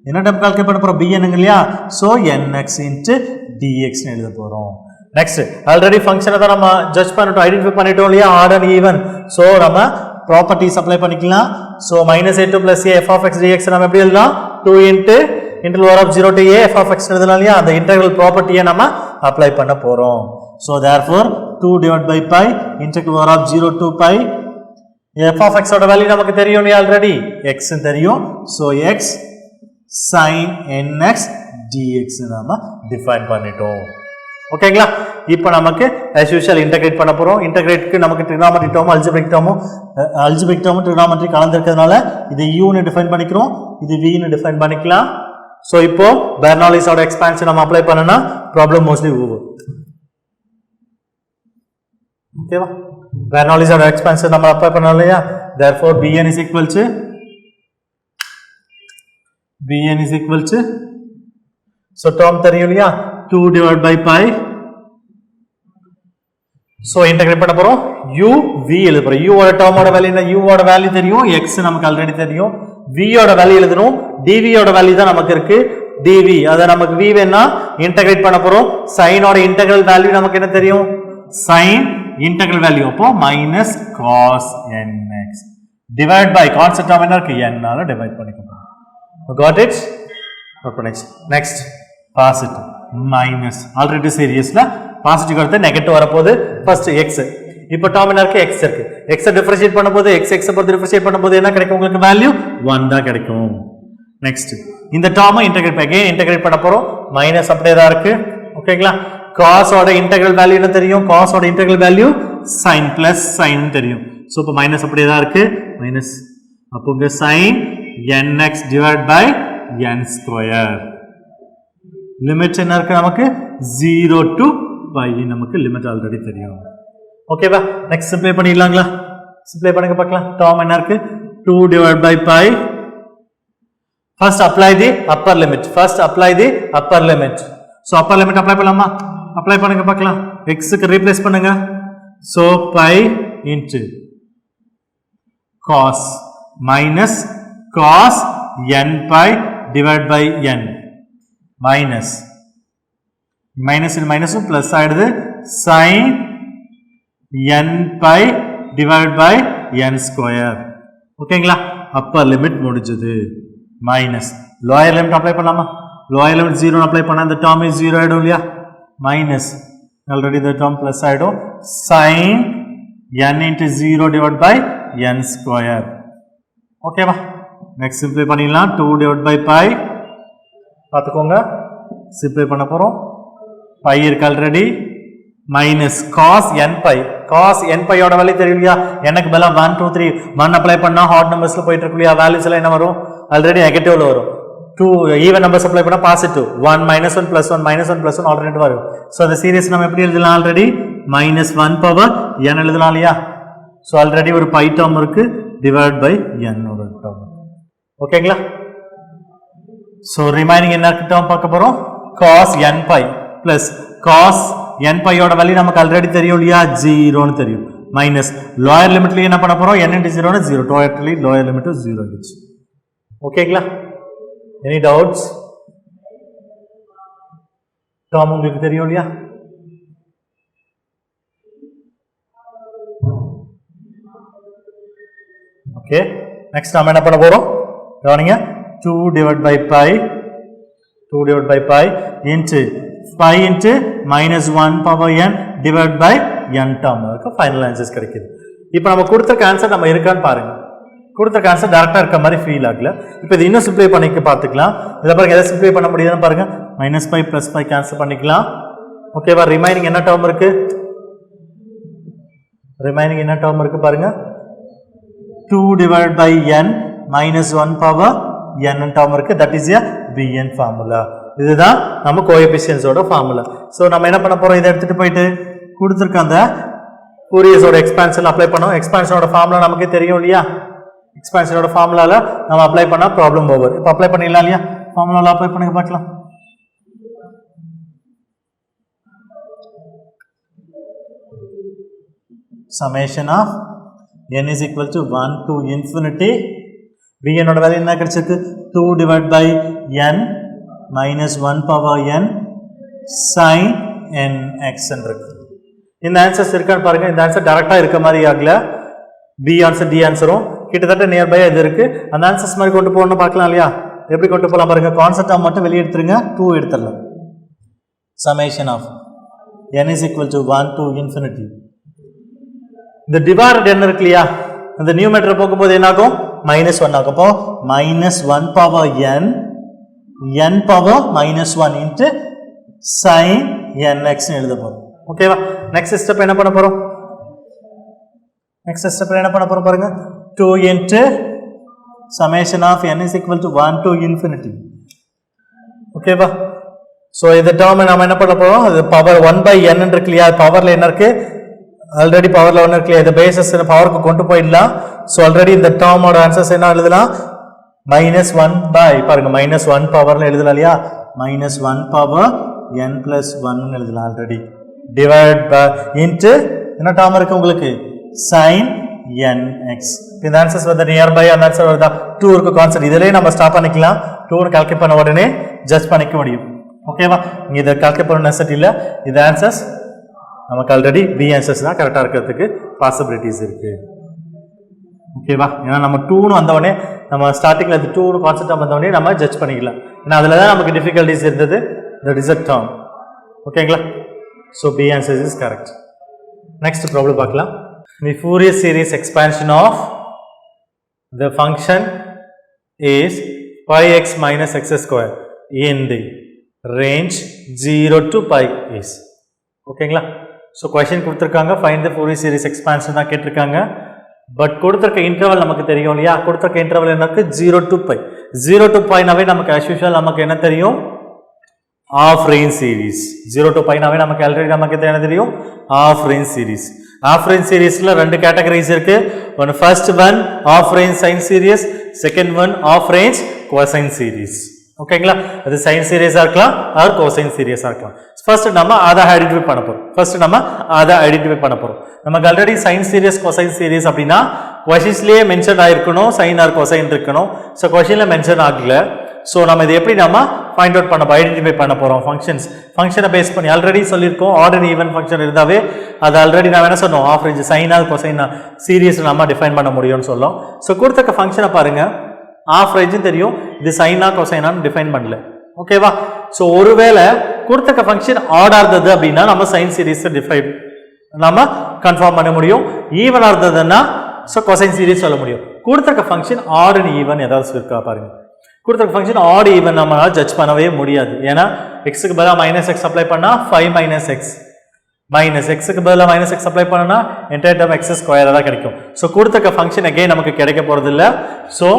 என்ன டைப் கால்குலேட் பண்ண போகிறோம்? bn இல்லையா? ஸோ nx இன்ட்டு dx எழுத போகிறோம். நெக்ஸ்ட் ஆல்ரெடி ஃபங்க்ஷனை தான் நம்ம ஜட்ஜ் பண்ணிட்டோம், ஐடென்டிஃபை பண்ணிட்டோம் இல்லையா? Odd and even. ஸோ நம்ம ப்ராப்பர்ட்டிஸ் அப்ளை பண்ணிக்கலாம். So -a2 + a f of x dx நம்ம எப்படி எழுதலாம்? 2 into integral over of 0 to a f of x எழுதலாம் இல்லையா? அந்த இன்டெக்ரல் ப்ராப்பர்ட்டியை நம்ம அப்ளை பண்ண போகிறோம். So therefore 2 divided by pi integral over of 0 to pi f of x ஓட வேல்யூ நமக்கு தெரியும் இல்லையா? ஆல்ரெடி x தெரியும். So x sin nx dx நாம டிஃபைன் பண்ணிட்டோம். ஓகேங்களா? இப்போ நமக்கு as usual இன்டகிரேட் பண்ண போறோம். இன்டகிரேட்க்கு நமக்கு ட்ரிகோனோமெட்ரிக் டேர்ம் அல்ஜிபிரிக் டேர்ம் ட்ரிகோனோமெட்ரி கலந்திருக்கிறதுனால இது u ன்னு டிஃபைன் பண்ணிக்கிறோம், இது v ன்னு டிஃபைன் பண்ணிக்கலாம். ஸோ இப்போ பெர்னோலிஸோட எக்ஸ்பான்ஷன் நம்ம அப்ளை பண்ணனா ப்ராப்ளம் மோஸ்ட்லி ஓவர். ஓகேவா? பெர்னோலிஸோட எக்ஸ்பான்ஷன் நம்ம அப்ளை பண்ணோம் இல்லையா? therefore bn is equal to so term தெரியும் இல்லையா? 2 divided by pi. So integrate பண்ண போறோம். u v எழுத போறோம். u ஓட டேர்மோட வேல்யூ என்ன? u ஓட வேல்யூ தெரியும், x நமக்கு ஆல்ரெடி தெரியும். v ஓட வேல்யூ எழுதணும். dv ஓட வேல்யூ தான் நமக்கு இருக்கு. dv அத நமக்கு v வேணா இன்டகிரேட் பண்ண போறோம். sin ஓட இன்டெகிரல் வேல்யூ நமக்கு என்ன தெரியும்? sin இன்டெகிரல் வேல்யூ அப்போ -cos nx divide by constant term என்ன இருக்கு? n னால டிவைட் பண்ணிக்கணும். got it? next positive minus already சீரியஸ்ல பாசிட்டிவ் அடுத்து நெகட்டிவ் வரப்போகுது. ஃபர்ஸ்ட் x இப்போ டேர்ம் என்ன இருக்கு? x இருக்கு. x டிஃபரன்ஷியேட் பண்ணும்போது x பொறுத்து டிஃபரன்ஷியேட் பண்ணும்போது என்ன கிடைக்கும் உங்களுக்கு? வேல்யூ 1 தான் கிடைக்கும். நெக்ஸ்ட் இந்த டேர்மை இன்டகிரேட் பண்ண போறோம். மைனஸ் அப்படியே தான் இருக்கு. ஓகேங்களா? cos ஓட இன்டெகிரல் வேல்யூ என்ன தெரியும்? cos ஓட integral value sin plus sin தெரியும். சோ இப்போ மைனஸ் அப்படியே தான் இருக்கு. மைனஸ் அப்போ இங்க sin nx divided by n square. Limit என்ன இருக்கு நமக்கு? 0 to pi நமக்கு லிமிட் ஆல்ரெடி தெரியும். ஓகேவா? நெக்ஸ்ட் சிம்ப்ளை பண்ணிடலாங்களா? சிம்ப்ளை பண்ணுங்க பார்க்கலாம். டேர்ம் என்ன இருக்கு? 2 divided by pi. First apply the upper limit. So upper limit apply பண்ணலாமா? அப்ளை பண்ணுங்க பார்க்கலாம். x க்கு ரீப்ளேஸ் பண்ணுங்க. So pi into cos minus cos n pi divided by n minus plus ஆயிடுது sin n pi divided by n square. ஓகேங்களா? Upper limit முடிஞ்சது. Minus lower limit apply பண்ணலாமா? Lower limit 0 apply பண்ணா இந்த term 0 ஆயிடும் இல்லையா? Minus already இந்த term plus ஆயிடும். sin n into 0 divided by n square. ஓகேவா? நெக்ஸ்ட் சிம்ப்ளை பண்ணிடலாம். 2 divided by pi பார்த்துக்கோங்க. சிம்ப்ளை பண்ண போறோம். pi இருக்கு already. Minus cos n pi. cos n pi ஓட வேல்யூ தெரியும் இல்லையா? எனக்கு பதிலா 1 2 3 1 அப்ளை பண்ணா ஹாட் நம்பர்ஸ்ல போயிட்டு இருக்கு இல்லையா? வேல்யூஸ் எல்லாம் என்ன வரும்? ஆல்ரெடி நெகட்டிவ்ல வரும். 2 ஈவன் நம்பர்ஸ் அப்ளை பண்ணா பாசிட்டிவ். 1 -1 +1 -1 +1 ஆல்டர்னேட்டிவ் வரும். சோ அந்த சீரிஸ் நம்ம எப்படி எழுதலாம்? ஆல்ரெடி -1 பவர் n எழுதலாம் இல்லையா? ஸோ ஆல்ரெடி ஒரு பை டேர்ம் இருக்கு, டிவைட் பை n ஒரு டேர்ம். ஓகேங்களா? ஸோ ரிமைனிங் என்ன டேர்ம் பார்க்க போறோம்? cos n pi plus cos n pi யோட வேல்யூ நமக்கு ஆல்ரெடி தெரியும் இல்லையா, 0ன்னு தெரியும். மைனஸ் லோயர் லிமிட்லயே என்ன பண்ண போறோம்? n into 0 0. Totally lower limit 0 ஆயிடுச்சு. ஓகேங்களா? Any doubts? டேர்ம் உங்களுக்கு தெரியும் இல்லையா? ஓகே, நெக்ஸ்ட் நாம என்ன பண்ண போறோம்? கவனிங்க, 2 divided by pi into pi into minus 1 power n divided by n term இருக்கு. ஃபைனல் ஆன்சர்ஸ் கிடைக்குது. இப்போ நம்ம கொடுத்த ஆன்சர் நம்ம இருக்கான்னு பாருங்க. கொடுத்த ஆன்சர் டைரக்டா இருக்க மாதிரி ஃபீல் ஆகல. இப்போ இது இன்னும் சிம்ப்ளை பண்ணிக்க பார்த்துக்கலாம். இதை பாருங்க, எதை சிம்ப்ளை பண்ண முடியுதுன்னு பாருங்க. Minus by plus by cancel பண்ணிக்கலாம். ஓகேவா? ரிமைனிங் என்ன டேர்ம் இருக்கு? ரிமைனிங் என்ன டேர்ம் இருக்கு பாருங்க. 2 divided by n minus 1 power n term இருக்கு. That is a bn formula. இதுதான் நம்ம கோஎஃபிஷியன்ட்ஸோட ஃபார்முலா. ஸோ நம்ம என்ன பண்ண போறோம்? இதை எடுத்துட்டு போயிட்டு கொடுத்துருக்க அந்த ஃபோரியர்ஸோட எக்ஸ்பான்ஷன் அப்ளை பண்ணோம். எக்ஸ்பான்ஷனோட ஃபார்முலா நமக்கு தெரியும் இல்லையா? எக்ஸ்பான்ஷனோட ஃபார்முலால நம்ம அப்ளை பண்ணா ப்ராப்ளம் ஓவர். இப்போ அப்ளை பண்ணிடலாம் இல்லையா? ஃபார்முலால அப்ளை பண்ணுங்க பார்க்கலாம். summation of n is equal to 1 to infinity. bn ஓட வேல்யூ என்ன கிடைச்சிருக்கு? 2 divided by n minus 1 power n sin nx இருக்கு. இந்த ஆன்சர்ஸ் இருக்கான்னு பாருங்க. இந்த ஆன்சர் டைரக்டா இருக்க மாதிரி ஆகல. பி ஆன்சர் டி ஆன்சரும் கிட்டத்தட்ட நியர் பை இது இருக்கு. அந்த ஆன்சர்ஸ் மாதிரி கொண்டு போகணும்னு பார்க்கலாம் இல்லையா? எப்படி கொண்டு போகலாம் பாருங்க. கான்ஸ்டன்ட் டேர்ம் மட்டும் வெளியே எடுத்துருங்க, 2 எடுத்துடலாம். summation of n is equal to 1 to infinity. இந்த டிவைடட் n இருக்கு இல்லையா? இந்த நியூமரேட்டர் போகும்போது என்ன ஆகும்? மைனஸ் 1 ஆகும். அப்போ minus 1 power n power minus 1 into sin nx எழுத போறோம். ஓகேவா? நெக்ஸ்ட் ஸ்டெப் என்ன பண்ண போறோம்? நெக்ஸ்ட் ஸ்டெப் என்ன பண்ண போறோம் பாருங்க. 2 into summation of n is equal to 1 to infinity. ஓகேவா? ஸோ இந்த டேர்ம் நம்ம என்ன பண்ண போறோம்? அது பவர் 1 by n இருக்கு இல்லையா? பவர்ல என்ன இருக்கு? ஆல்ரெடி பவர்ல 1 இருக்கு இல்லையா? இந்த பேசஸ் பவருக்கு கொண்டு போயிடலாம். ஸோ ஆல்ரெடி இந்த டேர்மோட ஆன்சர்ஸ் என்ன எழுதலாம்? மைனஸ் 1 by பாருங்க, மைனஸ் 1 பவர்னு எழுதலாம் இல்லையா? மைனஸ் 1 பவர் n பிளஸ் 1 எழுதலாம் ஆல்ரெடி. டிவைட் பை இன்ட்டு என்ன டேர்ம் இருக்கு உங்களுக்கு? sin nx. இந்த ஆன்சர்ஸ் வந்து நியர்பை அந்த ஆன்சர் வருதா? 2 இருக்கு கான்ஸ்டன்ட். இதிலே நம்ம ஸ்டாப் பண்ணிக்கலாம். 2 கால்குலேட் பண்ண உடனே ஜட்ஜ் பண்ணிக்க முடியும். ஓகேவா? நீங்க இதை கால்குலேட் பண்ண நெசசிட்டி இல்லை. இது ஆன்சர்ஸ் நமக்கு ஆல்ரெடி பி ஆன்சர்ஸ் தான் கரெக்டாக இருக்கிறதுக்கு பாசிபிலிட்டிஸ் இருக்கு. ஓகேவா? ஏன்னா நம்ம 2ன்னு வந்தவொடனே நம்ம ஸ்டார்டிங்ல அது 2ன்னு கான்செப்ட் வந்தவொடனே நம்ம ஜட்ஜ் பண்ணிக்கலாம். ஏன்னா அதில் தான் நமக்கு டிஃபிகல்டிஸ் இருந்தது. That is a term. ஓகேங்களா? So B answers is correct. Next problem பார்க்கலாம். The Fourier series expansion of the function is pi x minus x square in the range 0 to pi is. ஓகேங்களா? So question கொடுத்துருக்காங்க, find the Fourier series expansion தான் கேட்டிருக்காங்க. But கொடுத்துருக்க interval நமக்கு தெரியும் இல்லையா? கொடுத்துருக்க இன்டர்வல் எனக்கு 0 to pi. 0 to piனாவே நமக்கு as usual நமக்கு என்ன தெரியும்? Half range series. 0 to piனாவே நமக்கு ஆல்ரெடி நமக்கு என்ன தெரியும்? Half range series. Half range சீரிஸ்ல ரெண்டு கேட்டகரிஸ் இருக்கு. One first one half range sine series, second one half range cosine series. ஓகேங்களா? அது சைன் சீரிஸா இருக்கலாம் ஆர் கோசைன் சீரிஸா இருக்கலாம். ஃபர்ஸ்ட் நம்ம அதை ஐடென்டிஃபை பண்ண போறோம். நமக்கு already sine series cosine series அப்படின்னா கொஸ்டின்ஸ்லயே மென்ஷன் ஆயிருக்கணும், சைன் ஆர் கோசைன் இருக்கணும். ஸோ கொஸ்டின்ல மென்ஷன் ஆகல. ஸோ நம்ம இது எப்படி நம்ம ஃபைண்ட் அவுட் பண்ண ஐடென்டிஃபை பண்ண போறோம்? ஃபங்க்ஷனை பேஸ் பண்ணி ஆல்ரெடி சொல்லியிருக்கோம். ஆட் அண்ட் ஈவன் ஃபங்க்ஷன் இருந்தாவே அது ஆல்ரெடி நான் என்ன சொன்னோம்? ஆஃப் ரேஞ்ச் சைனா கொசைனா சீரிஸ் நம்ம டிஃபைன் பண்ண முடியும்னு சொல்லும். ஸோ கொடுத்த ஃபங்க்ஷனை பாருங்க, ஆஃப் ரேஞ்சும் தெரியும், இது சைனா கொசைனான்னு டிஃபைன் பண்ணல. ஓகேவா? ஸோ ஒருவேளை கொடுத்த ஃபங்க்ஷன் ஆடா இருந்தது அப்படின்னா நம்ம சைன் சீரிஸ் டிஃபைன் நம்ம கன்ஃபார்ம் பண்ண முடியும். ஈவனா இருந்ததுன்னா ஸோ கொசைன் சீரிஸ் சொல்ல முடியும். கொடுத்த ஃபங்க்ஷன் ஆட் அண்ட் ஈவன் ஏதாவது இருக்கா பாருங்க. கொடுத்த ஃபங்க்ஷன் ஆட் ஈவன் நம்மளால ஜட்ஜ் பண்ணவே முடியாது. ஏன்னா எக்ஸுக்கு பதிலாக மைனஸ் எக்ஸ் அப்ளை பண்ணா 5 மைனஸ் எக்ஸ், மைனஸ் எக்ஸுக்கு பதிலாக மைனஸ் எக்ஸ் அப்ளை பண்ணா என்டையர் டேர்ம் எக்ஸ் ஸ்கொயராக தான் கிடைக்கும். ஸோ கொடுத்த ஃபங்க்ஷன் அகைன் நமக்கு கிடைக்க போறது இல்லை. ஸோ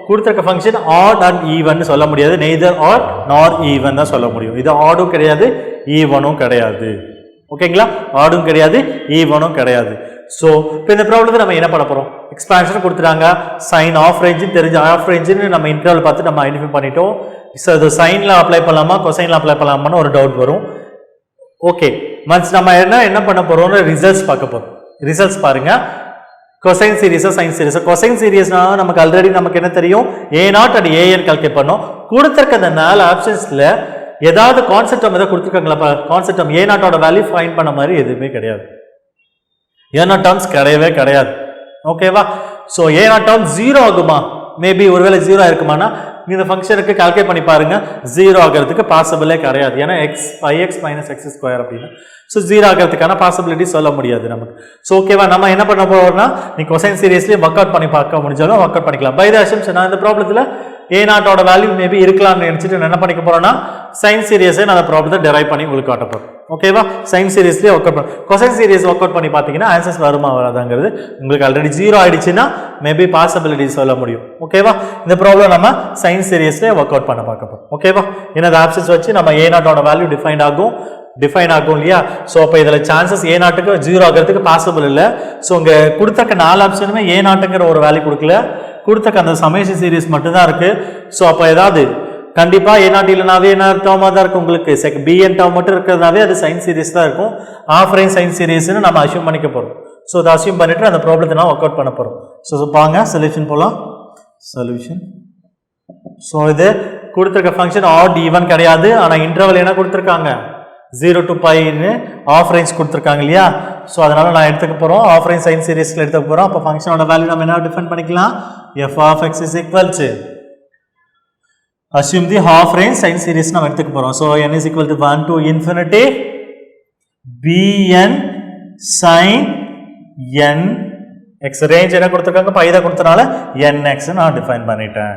கொடுத்த ஃபங்க்ஷன் ஆட் அண்ட் ஈவன் சொல்ல முடியாது. நெய்தர் ஆட் நார் ஈவன் தான் சொல்ல முடியும். இது ஆடும் கிடையாது, ஈவனும் கிடையாது. ஓகேங்களா? ஆடும் கிடையாது, ஈவனும் கிடையாது. ஸோ இப்போ இந்த ப்ராப்ளத்தை நம்ம என்ன பண்ண போகிறோம், எக்ஸ்பான்ஷன் கொடுத்துட்டாங்க, சைன் ஆஃப் ரேஞ்சு தெரிஞ்சு ஆஃப் ரேஞ்சுன்னு நம்ம இன்டர்வல் பார்த்து நம்ம ஐடென்டிஃபை பண்ணிட்டோம். ஸோ இது சைனில் அப்ளை பண்ணலாமா கொசைனில் அப்ளை பண்ணலாமான்னு ஒரு டவுட் வரும். ஓகே, மந்த்ஸ் நம்ம என்ன பண்ண போகிறோம்னு ரிசல்ட்ஸ் பார்க்க போகிறோம். ரிசல்ட்ஸ் பாருங்க, கொசைன் சீரிஸா சைன் சீரிஸா. கொசைன் சீரிஸ்னா நமக்கு ஆல்ரெடி நமக்கு என்ன தெரியும், A0 அண்ட் AN கால்குலேட் பண்ணோம். கொடுத்துருக்க அந்த 4 ஆப்ஷன்ஸ்ல ஏதாவது கான்செப்ட் டேர்ம் ஏதாவது கொடுத்துருக்காங்களா, concept term A0 value find பண்ண மாதிரி எதுவுமே கிடையாது. A0 டேர்ம்ஸ் கிடையவே கிடையாது. ஓகேவா? ஸோ A0 டேர்ம் 0 ஆகுமா, மேபி ஒருவேளை 0 இருக்குமானா இந்த ஃபங்க்ஷனுக்கு கால்குலேட் பண்ணி பாருங்க, 0 ஆகிறதுக்கு பாசிபிளே கிடையாது. ஏன்னா x 5x - x² அப்படின்னா ஸோ 0 ஆகிறதுக்கான பாசிபிலிட்டி சொல்ல முடியாது நமக்கு. ஸோ ஓகேவா, நம்ம என்ன பண்ண போறோம்னா நீ கொசைன் சீரிஸ்லேயே ஒர்க் அவுட் பண்ணி பார்க்க முடிஞ்சாலும் ஒர்க் அவுட் பண்ணிக்கலாம். பை த அசம்ப்ஷன் நான் இந்த ப்ராப்ளத்தில் A0 வேல்யூ மேபி இருக்கலாம்னு நினைச்சிட்டு நான் என்ன பண்ணிக்க போறேன்னா சைன் சீரியஸை நான் அந்த ப்ராப்ளத்தை டெரைவ் பண்ணி உங்களுக்கு காட்ட போறேன். ஓகேவா, சைன் சீரிஸ்லேயே ஒர்க் அவுட் பண்ண கொசைன் சீரிஸ் ஒர்க் அவுட் பண்ணி பார்த்தீங்கன்னா ஆன்சர்ஸ் வருமா வராதாங்கிறது உங்களுக்கு ஆல்ரெடி 0 ஆயிடுச்சுன்னா மேபி பாசிபிலிட்டி சொல்ல முடியும். ஓகேவா, இந்த ப்ராப்ளம் நம்ம சைன் சீரிஸ்லேயே ஒர்க் அவுட் பண்ண பார்க்க போறோம். ஓகேவா, என்னது ஆப்ஷன்ஸ் வச்சு நம்ம A0 வேல்யூ டிஃபைன் ஆகும் இல்லையா. ஸோ அப்போ இதில் சான்சஸ் A0க்கு 0 ஆகிறதுக்கு பாசிபிள் இல்லை. ஸோ இங்கே கொடுத்தக்க 4 ஆப்ஷனுமே A0ங்கிற ஒரு வேல்யூ கொடுக்கல, கொடுத்தக்க அந்த சமேஷன் சீரிஸ் மட்டும்தான் இருக்கு. ஸோ அப்போ ஏதாவது கண்டிப்பா A0 இல்லைனாவே என்ன டேர்மாக தான் இருக்கும் உங்களுக்கு, BN டேர்ம் மட்டும் இருக்கிறதுனாவே அது சைன் சீரிஸ் தான் இருக்கும். ஆஃப் ரேஞ்ச் சைன் சீரிஸ்னு நம்ம அசியூம் பண்ணிக்க போறோம். ஸோ அதை அசியூம் பண்ணிட்டு அந்த ப்ராப்ளத்தை நான் ஒர்க் அவுட் பண்ண போறோம். ஸோ பாங்க சொல்யூஷன் போகலாம். சொல்யூஷன், ஸோ இது கொடுத்துருக்க ஃபங்க்ஷன் ஆட் ஈவன் கிடையாது, ஆனால் இன்டர்வல் என்ன கொடுத்துருக்காங்க 0 to πன்னு ஆஃப் ரேஞ்ச் கொடுத்துருக்காங்க இல்லையா. ஸோ அதனால நான் எடுத்துக்க போறோம், ஆஃப் ரேஞ்ச் சைன் சீரிஸ்ல எடுத்துக்க போறோம். அப்போ ஃபங்க்ஷனோட வேல்யூ நம்ம என்ன டிஃபைன் பண்ணிக்கலாம், f of x is equal to assume the half range sine series நம்ம எடுத்துக்க போறோம். so n is equal to 1 to infinity bn sin n x range என்ன கொடுத்திருக்காங்க பை தான் கொடுத்தனால nx நான் டிஃபைன் பண்ணிட்டேன்.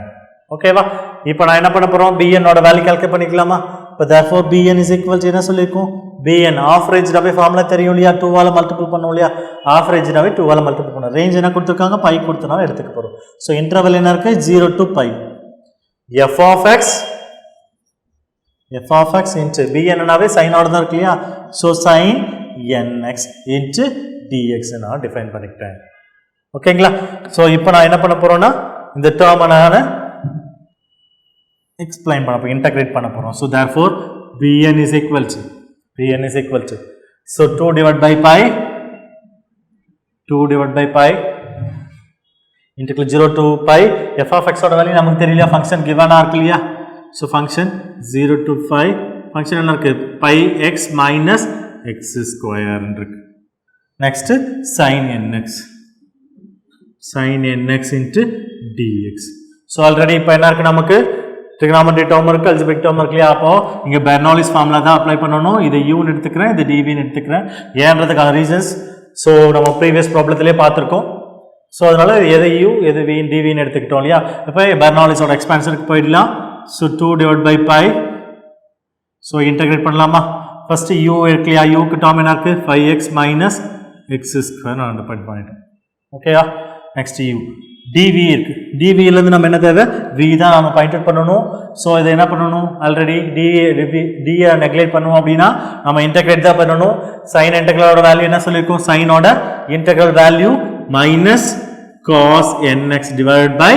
ஓகேவா, இப்போ நான் என்ன பண்ண போறோம், bn ஓட வேல்யூ கால்குலேட் பண்ணிக்கலாமா. இப்போ therefore bn is equal to என்ன சொல்லிருக்கோம், bn ஆஃப் ரேஞ்ச் நாவே ஃபார்முலா தெரியும் இல்லையா, 2 ஆல மல்டிபிள் பண்ணுவோம் இல்லையா, ஆஃப் ரேஞ்ச் நாவே 2 ஆல மல்டிபிள் பண்ணுவோம். ரேஞ்ச் என்ன கொடுத்திருக்காங்க பை கொடுத்தனால எடுத்துக்க போறோம். so இன்டர்வல் என்ன இருக்கு 0 to π, f of x into bn நாவே sin ஓட தான் இருக்கு இல்லையா. so sin nx into dx நான் டிஃபைன் பண்ணிட்டேன். ஓகேங்களா, so இப்போ நான் என்ன பண்ண போறேன்னா இந்த டேர்மை நான் எக்ஸ்பிளைன் பண்ண போறோம், இன்டகிரேட் பண்ண போறோம். so therefore bn is equal to so 2 divided by pi integral 0 to pi f of x ஓட வேல்யூ நமக்கு தெரியல, ஃபங்க்ஷன் given ஆ இருக்கு இல்லையா. so function 0 to pi function என்ன இருக்கு pi x minus x square இருக்கு. next sin nx into dx. so already இப்போ என்ன இருக்கு நமக்கு trigonometry term இருக்கு, algebraic term இருக்கு இல்லையா. அப்போ இங்க பெர்னோலிஸ் ஃபார்முலா தான் அப்ளை பண்ணனும். இது u ன்னு எடுத்துக்கிறேன், இது dv ன்னு எடுத்துக்கிறேன். ஏன்றதுக்கான ரீசன்ஸ் so நம்ம ப்ரீவியஸ் ப்ராப்ளத்திலே பார்த்திருக்கோம். so அதனால எது u எது v dv ன்னு எடுத்துக்கிட்டோம் இல்லையா. இப்போ பெர்னோலிஸோட எக்ஸ்பான்ஷனுக்கு போயிடலாம். so 2 divided by pi so integrate பண்ணலாமா. ஃபர்ஸ்ட் u இருக்கு இல்லையா, u க்கு டேர்ம் என்ன இருக்கு 5x minus x square நான் டிஃபைன் பண்ணிட்டேன். ஓகேயா, நெக்ஸ்ட் u dv இருக்கு, dv ல இருந்து நம்ம என்ன தேவை v தான் நாம பாயிண்ட் அவுட் பண்ணனும். சோ இத என்ன பண்ணனும், ஆல்ரெடி d நெக்லெக்ட் பண்ணுவோம் அப்படினா நம்ம இன்டகிரேட் தான் பண்ணனும். sin இன்டகிரலோட வேல்யூ என்ன சொல்லிருக்கோம், sin ஓட integral value minus cos nx divided by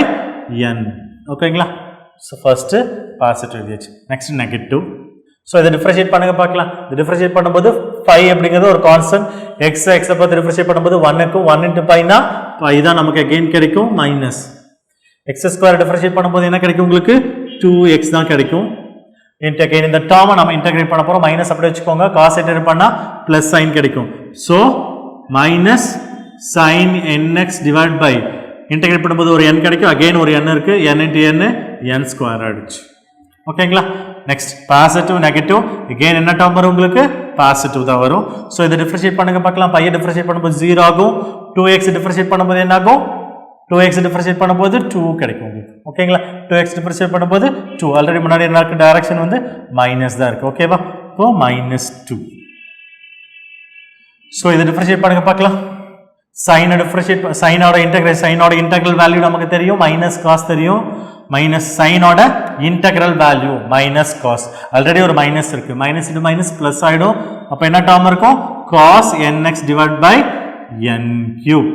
n. ஓகேங்களா, so first positive h, next negative. So இத டிஃபரன்ஷியேட் பண்ணுங்க பார்க்கலாம். இத டிஃபரன்ஷியேட் பண்ணும்போது 5 அப்படிங்கிறது ஒரு கான்ஸ்டன்ட், x பொறுத்து டிஃபரன்ஷியேட் பண்ணும்போது 1 க்கு 1 into pi னா pi தான் நமக்கு again கிடைக்கும் மைனஸ் x ஸ்கொயர் டிஃபரன்ஷியேட் பண்ணும்போது என்ன கிடைக்கும் உங்களுக்கு 2x தான் கிடைக்கும். again இந்த டேர்மை நம்ம இன்டகிரேட் பண்ண போறோம், மைனஸ் அப்படி வெச்சுக்கோங்க, cos இன்டகிரேட் பண்ணா பிளஸ் sin கிடைக்கும். So minus sin nx divided by integrate பண்ணும்போது ஒரு n கிடைக்கும், again ஒரு n இருக்கு, n into n ஸ்கொயர் ஆயிடுச்சு. ஓகேங்களா, நெக்ஸ்ட் பாசிட்டிவ் நெகட்டிவ், again என்ன டேர்ம் வரும் உங்களுக்கு பாசிட்டிவ் தான் வரும். சோ இத டிஃபரன்ஷியேட் பண்ணுங்க பார்க்கலாம். பை டிஃபரன்ஷியேட் பண்ணும்போது 0 ஆகும், 2x டிஃபரன்ஷியேட் பண்ணும்போது என்ன ஆகும் 2x டிஃபரன்ஷியேட் பண்ணும்போது 2 கிடைக்கும் உங்களுக்கு. ஓகேங்களா, 2x டிஃபரன்ஷியேட் பண்ணும்போது 2, ஆல்ரெடி முன்னாடி என்ன இருக்கு டைரக்ஷன் வந்து மைனஸ் தான் இருக்கு. ஓகேவா, இப்போ -2. சோ இத டிஃபரன்ஷியேட் பண்ணுங்க பார்க்கலாம். sin டிஃபரன்ஷியேட் sin ஓட இன்டகிரல் வேல்யூ நமக்கு தெரியும், மைனஸ் cos தெரியும், மைனஸ் sin ஓட integral value minus cos, already ஒரு மைனஸ் இருக்கு, மைனஸ் இன்டு மைனஸ் பிளஸ் ஆயிடும். அப்ப என்ன டேர்ம் இருக்கும் cos nx divided by n cube.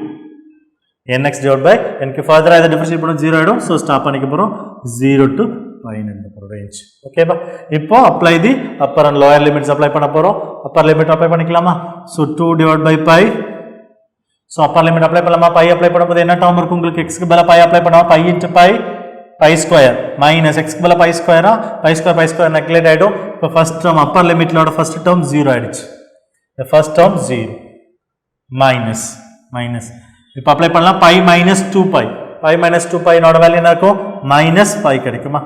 nx divided by n cube. Further either differentiate பண்ண 0 ஆயிடும். So stop பண்ணிக்க போறோம் 0 to pi இந்த போற range. Okay பா. இப்போ apply the upper and lower limits apply பண்ண போறோம். upper limit apply பண்ணிக்கலாமா? So 2 divided by pi. So upper limit apply பண்ணலாமா? pi apply பண்ணும்போது என்ன term இருக்கும் உங்களுக்கு? x க்கு பதிலா pi apply பண்ணா pi into pi pi square minus x க்கு பதிலா pi square pi square neglect ஆயிடும். இப்போ first term upper limit லோட first term 0 ஆயிடுச்சு. The first term 0 minus இப்போ அப்ளை பண்ணலாம் pi minus 2pi pi minus 2pi நோட value என்ன இருக்கும்? minus pi கிடைக்குமா?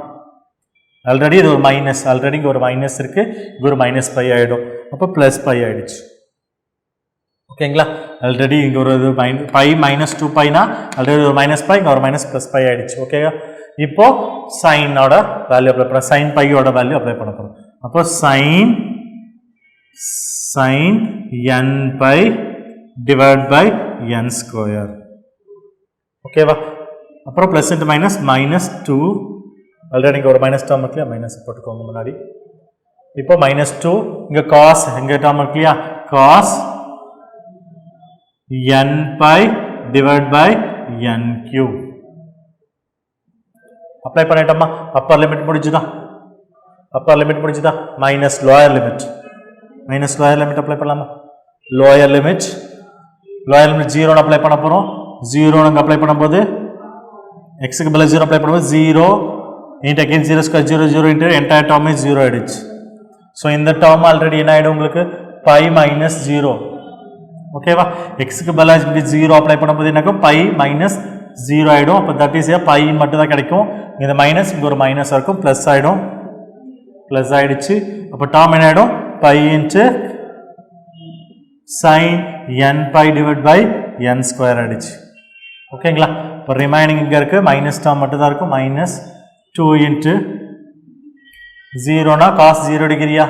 ஆல்ரெடி இது ஒரு மைனஸ், ஆல்ரெடி இங்கே ஒரு மைனஸ் இருக்கு, இங்கே ஒரு மைனஸ் பை ஆகிடும், அப்போ ப்ளஸ் பை ஆகிடுச்சு. ஓகேங்களா? ஆல்ரெடி இங்கே ஒரு இது பை மைனஸ் 2πனா ஆல்ரெடி ஒரு மைனஸ் பை, இங்கே ஒரு மைனஸ் ப்ளஸ் பை ஆகிடுச்சு. ஓகேவா? இப்போ சைனோட வேல்யூ அப்ளை பண்ண, சைன் பையோட வேல்யூ அப்ளை பண்ண போகிறோம். அப்போ sine n pi divide by n square. ஓகேவா? அப்புறம் plus into minus minus 2, already இங்கே ஒரு மைனஸ் டேர்ம் இருக்கு இல்லையா, மைனஸ் போட்டுக்கோங்க முன்னாடி. இப்போ மைனஸ் 2, இங்கே காஸ் இங்கே டேர்ம் இருக்கு இல்லையா, cos n pi divide by n cube. Apply பண்ணிட்டோமா? அப்பர் லிமிட் முடிஞ்சுதான், அப்பர் லிமிட் முடிஞ்சுதான். Minus lower limit, minus lower limit apply பண்ணலாமா? லோயர் லிமிட் 0 அப்ளை பண்ண போகிறோம். 0 நாங்கள் அப்ளை பண்ணும்போது எக்ஸுக்கு பதில் 0 அப்ளை பண்ணும்போது 0 into again 0 square 0 0 into entire டேர்மே 0 ஆகிடுச்சு. ஸோ இந்த டேர்ம் ஆல்ரெடி என்ன ஆகிடும் உங்களுக்கு? Pi minus 0. ஓகேவா? எக்ஸுக்கு பதிலாக இப்படி 0 அப்ளை பண்ணும்போது என்னாக்கும்? பை மைனஸ் 0 ஆகிடும். அப்போ தட் இஸ் ஏ பை மட்டும் தான் கிடைக்கும். இந்த மைனஸ் இங்கே ஒரு மைனஸ் இருக்கும், ப்ளஸ் ஆகிடும், ப்ளஸ் ஆகிடுச்சு. அப்போ டேர்ம் என்ன ஆகிடும்? Pi into sine n pi divide by n square ஆகிடுச்சு. ஓகேங்களா? இப்போ ரிமைனிங் இங்கே இருக்குது, மைனஸ் டேர்ம் மட்டும் தான் இருக்கும். மைனஸ் 2 இன்ட்டு 0னா காஸ் 0 டிகிரியா,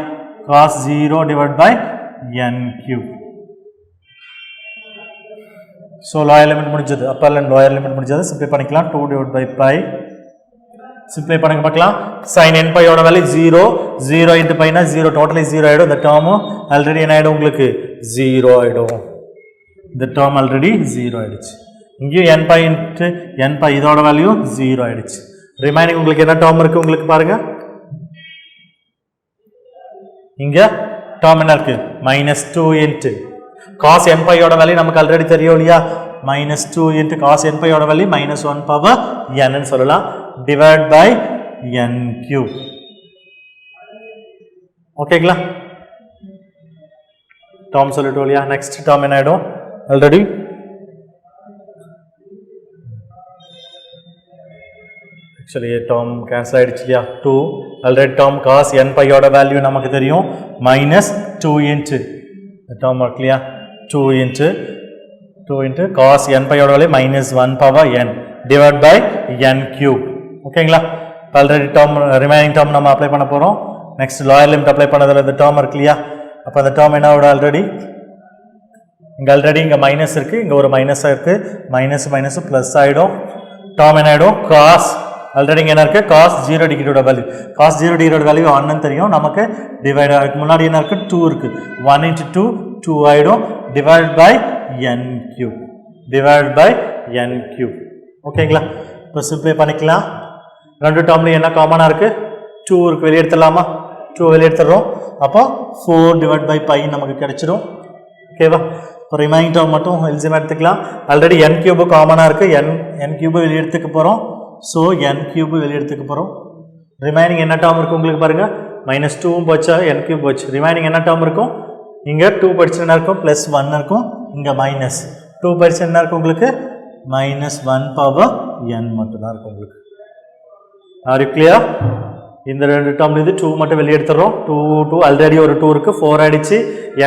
cos 0 divide by n cube. So lower limit முடிஞ்சது, அப்பர் அண்ட் லோயர் லிமிட் முடிஞ்சது. சிம்ப்ளை பண்ணிக்கலாம். 2 டிவைட் பை பை சிம்ப்ளை பண்ணி பார்க்கலாம். சைன் n பையோட வேல்யூ 0, 0 இன்ட்டு பைனா 0, டோட்டலி 0 ஆகிடும். இந்த டேர்மும் ஆல்ரெடி என்ன ஆகிடும் உங்களுக்கு? 0 ஆகிடும். இந்த டேர்ம் ஆல்ரெடி 0 ஆகிடுச்சு. இங்கேயும் n pi into n pi இதோட வேல்யூ 0 ஆகிடுச்சு. ரிமைனிங் உங்களுக்கு என்ன டேர்ம் இருக்குது உங்களுக்கு பாருங்க. இங்கே டேர்ம் என்ன இருக்குது? மைனஸ் 2 இன்ட்டு காஸ் n பையோட வேல்யூ நமக்கு ஆல்ரெடி தெரியும் இல்லையா, மைனஸ் 2 இன்ட்டு காஸ் n பையோட வேல்யூ மைனஸ் 1 பவர் n சொல்லலாம், டிவைட் பை n கியூப். ஓகேங்களா? டேர்ம் சொல்லிட்டோம் இல்லையா. நெக்ஸ்ட் டேர்ம் என்ன ஆகிடும்? ஆல்ரெடி ஆக்சுவலி டேர்ம் கேன்சல் ஆகிடுச்சு இல்லையா. 2 ஆல்ரெடி டேர்ம் காஸ் n பையோட வேல்யூ நமக்கு தெரியும், மைனஸ் 2 இன்ட்டு டேர்ம் இருக்கு இல்லையா, 2 இன்ட்டு காஸ் n பையோட value minus 1 power n divide by n cube. ஓகேங்களா? இப்போ ஆல்ரெடி டேர்ம் ரிமைனிங் டேர்ம் நம்ம அப்ளை பண்ண போகிறோம். நெக்ஸ்ட் லோயர் லிமிட் அப்ளை பண்ணதில் இந்த டேர்ம் இருக்கு இல்லையா. அப்போ அந்த டேர்ம் என்ன ஆகிடும்? ஆல்ரெடி இங்கே மைனஸ் இருக்குது, இங்கே ஒரு மைனஸாக இருக்குது, மைனஸ் மைனஸ் ப்ளஸ் ஆகிடும். டேர்ம் என்ன ஆகிடும்? காஸ் ஆல்ரெடி இங்கே என்ன இருக்குது? காஸ் 0 டிகிரியோட வேல்யூ, காஸ் 0 டிகிரியோட வேல்யூ 1 தெரியும் நமக்கு. டிவைட் அதுக்கு முன்னாடி என்ன இருக்குது? 2 இருக்குது. 1 இன்ட்டு 2 2 ஆகிடும், divide by n cube, divide by n cube. ஓகேங்களா? இப்போ சிம்ப்ளை பண்ணிக்கலாம். ரெண்டு டேர்ம்லையும் என்ன காமனாக இருக்குது? 2 இருக்குது, வெளியே எடுத்துடலாமா? 2 வெளியே எடுத்துடுறோம். அப்போ 4 டிவைட் பை பை நமக்கு கிடைச்சிடும். ஓகேவா? இப்போ ரிமைனிங் டேர்ம் மட்டும் எல்சிஎம் எடுத்துக்கலாம். ஆல்ரெடி n கியூபு காமனாக இருக்குது, n கியூபு வெளியே எடுத்துக்க போகிறோம். ஸோ n கியூபு வெளியே எடுத்துக்க போகிறோம். ரிமைனிங் என்ன டேர்ம் இருக்குது உங்களுக்கு பாருங்கள்? மைனஸ் 2 போச்சா, n கியூப் போச்சு. ரிமைனிங் என்ன டேர்ம் இருக்கும்? இங்கே 2 படிச்சு என்ன இருக்கும்? ப்ளஸ் 1 இருக்கும். இங்கே மைனஸ் 2 படிச்சு என்ன இருக்கும் உங்களுக்கு? மைனஸ் 1 பவர் n மட்டும்தான் இருக்கும் உங்களுக்கு. Are you clear? இந்த ரெண்டு டேர்ம்லேருந்து 2 மட்டும் வெளியே எடுத்துடுறோம். 2 ஆல்ரெடி ஒரு 2 இருக்குது, 4 ஆகிடுச்சு.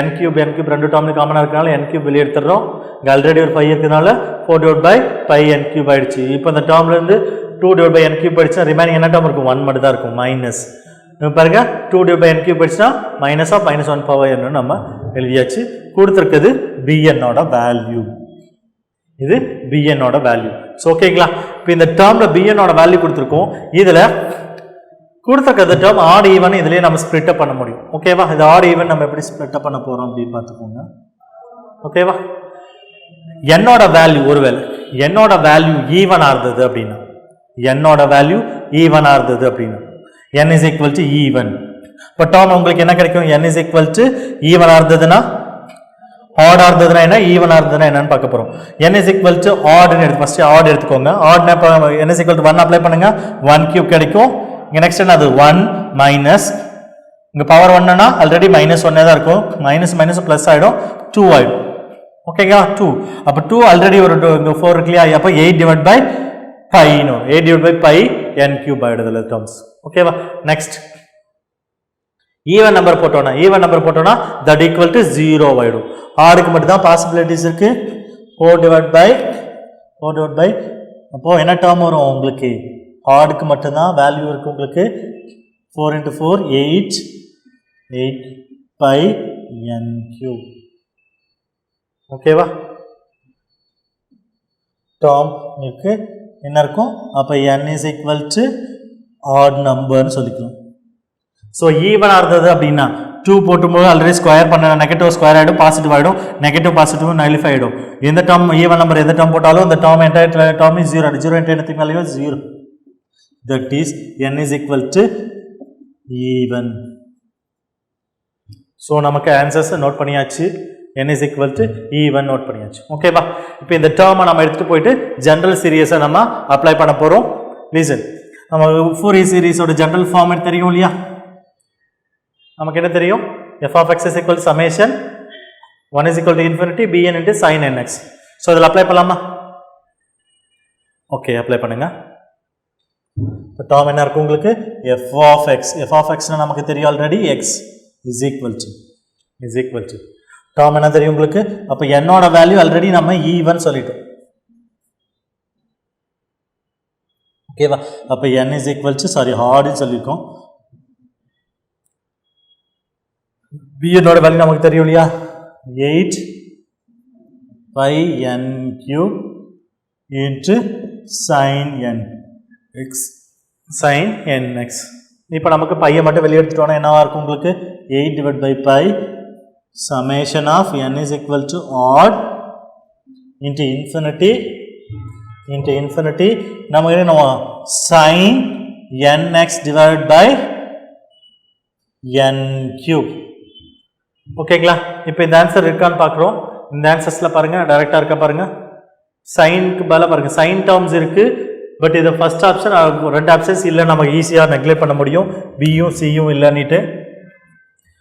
n கியூப் ரெண்டு டேர்ம்லையும் காமனாக இருக்கிறனால n கியூப் வெளியே எடுத்துடுறோம். இங்கே ஆல்ரெடி ஒரு 5 இருக்கிறதுனால 4 divide by pi n cube ஆகிடுச்சு. இப்போ இந்த டேர்ம்லேருந்து 2 டிவைட் பை n கியூப் ஆகிடுச்சுன்னா ரிமைனிங் என்ன டேர்ம் இருக்கும்? 1 மட்டும் தான் இருக்கும், மைனஸ். பாருங்க, 2 டிவைட் பை n கியூப் ஆகிடுச்சுன்னா minus of minus 1 power n நம்ம எழுதியாச்சு. கொடுத்துருக்குது bnோட வேல்யூ, இது bnோட வேல்யூ. ஸோ ஓகேங்களா? இப்போ இந்த டேர்மில் bnோட வேல்யூ கொடுத்துருக்கோம். இதில் கொடுத்துருக்கிறது டேர்ம் ஆட் ஈவன் இதுலேயே நம்ம ஸ்ப்ளிட்டப் பண்ண முடியும். ஓகேவா? இது ஆட் ஈவன் நம்ம எப்படி ஸ்ப்ளிட்டப் பண்ண போகிறோம் அப்படின்னு பார்த்துக்கோங்க. ஓகேவா? என்னோட வேல்யூ ஒருவேளை என்னோட வேல்யூ ஈவனா இருந்தது அப்படின்னா என்னோட வேல்யூ ஈவனா இருந்தது அப்படின்னா n is equal to even. இப்போ டேர்ம் உங்களுக்கு என்ன கிடைக்கும்? n is equal to ஈவனா இருந்ததுன்னா ஆடா இருந்ததுன்னா என்ன, ஈவனா இருந்ததுன்னா என்னன்னு பார்க்க போறோம். n is equal to odd ன்னு எடுத்து ஃபர்ஸ்ட் ஆட் எடுத்துக்கோங்க. ஆட்னா n is equal to 1 apply பண்ணுங்க, 1 கியூப் கிடைக்கும். இங்க நெக்ஸ்ட் என்ன, அது 1 மைனஸ் இங்க பவர் 1 னா ஆல்ரெடி மைனஸ் 1 தான் இருக்கும், மைனஸ் மைனஸ் பிளஸ் ஆயிடும், 2 ஆயிடும். ஓகேங்களா? 2 அப்ப 2 ஆல்ரெடி ஒரு 4 இருக்கு இல்லையா, அப்ப 8 டிவைட் பை பை னோ 8 divide by pi n cube ஆயிடுதுல டேர்ம்ஸ். ஓகேவா? நெக்ஸ்ட் ஈவன் நம்பர் போட்டோம்னா தட் ஈக்குவல் டு 0 ஆயிடும். ஆடுக்கு மட்டும் தான் பாசிபிலிட்டிஸ் இருக்கு. 4 டிவைட் பை அப்போ என்ன டேர்ம் வரும் உங்களுக்கு? ஆடுக்கு மட்டும் தான் வேல்யூ இருக்கு உங்களுக்கு. 4 into 4 8 பை n கியூப். ஓகேவா? டேர்ம் உங்களுக்கு என்ன இருக்கும்? அப்ப n is equal to odd number னு சொல்லிக்கலாம். ஸோ ஈவனாக இருந்தது அப்படின்னா 2 போட்டும்போது ஆல்ரெடி ஸ்கொயர் பண்ண நெகட்டிவ் ஸ்கொயர் ஆகிடும், பாசிட்டிவ் ஆகிடும், நெகட்டிவ் பாசிட்டிவ் நலிஃபை ஆகிடும். எந்த டேர்ம் ஈவன் நம்பர் எந்த டேர்ம் போட்டாலும் அந்த term entire term is 0 0 into anything value is 0. That is n is equal to even. ஸோ நமக்கு ஆன்சர்ஸ் நோட் பண்ணியாச்சு. n is equal to even note பண்ணியாச்சு. ஓகேவா? இப்போ இந்த டேர்மை நம்ம எடுத்துட்டு போயிட்டு ஜெனரல் சீரியஸை நம்ம அப்ளை பண்ண போகிறோம். லீசன், நம்ம ஃபோரியர் சீரிஸோட ஜெனரல் ஃபார்மேட் தெரியும் இல்லையா? நமக்கு என்ன தெரியும்? f of x is equal to summation 1 is equal to infinity bn into sin nx. So இதில் அப்ளை பண்ணலாமா? ஓகே, அப்ளை பண்ணுங்க. இப்போ டேர்ம் என்ன இருக்கும் உங்களுக்கு? f of x நமக்கு தெரியும் already, x is equal to term என்ன தெரியும் உங்களுக்கு? அப்போ என்னோட வேல்யூ ஆல்ரெடி நம்ம ஈவன் சொல்லிட்டோம். ஓகேவா? அப்போ n is equal to ஹார்டுன்னு சொல்லியிருக்கோம். bnோட வேல்யூ நமக்கு தெரியும் இல்லையா? 8 pi n cube into sin nx. இப்போ நமக்கு பையை மட்டும் வெளியே எடுத்துட்டோம்னா என்னவா இருக்கும் உங்களுக்கு? 8 divide by pi summation of n is equal to odd into infinity நமக்கு என்ன sin nx divided by n cube. ஓகேங்களா? இப்போ இந்த ஆன்சர் இருக்கான்னு பார்க்குறோம். இந்த ஆன்சர்ஸ்ல பாருங்க, டைரக்டா இருக்கா பாருங்க. சைனுக்கு பதிலாக பாருங்க, சைன் டேர்ம்ஸ் இருக்கு. பட் இது ஃபர்ஸ்ட் ஆப்ஷன், ரெண்டு ஆப்ஷன்ஸ் இல்லை, நம்ம ஈஸியாக நெக்லெக்ட் பண்ண முடியும். பியும் சியும் இல்லைன்னுட்டு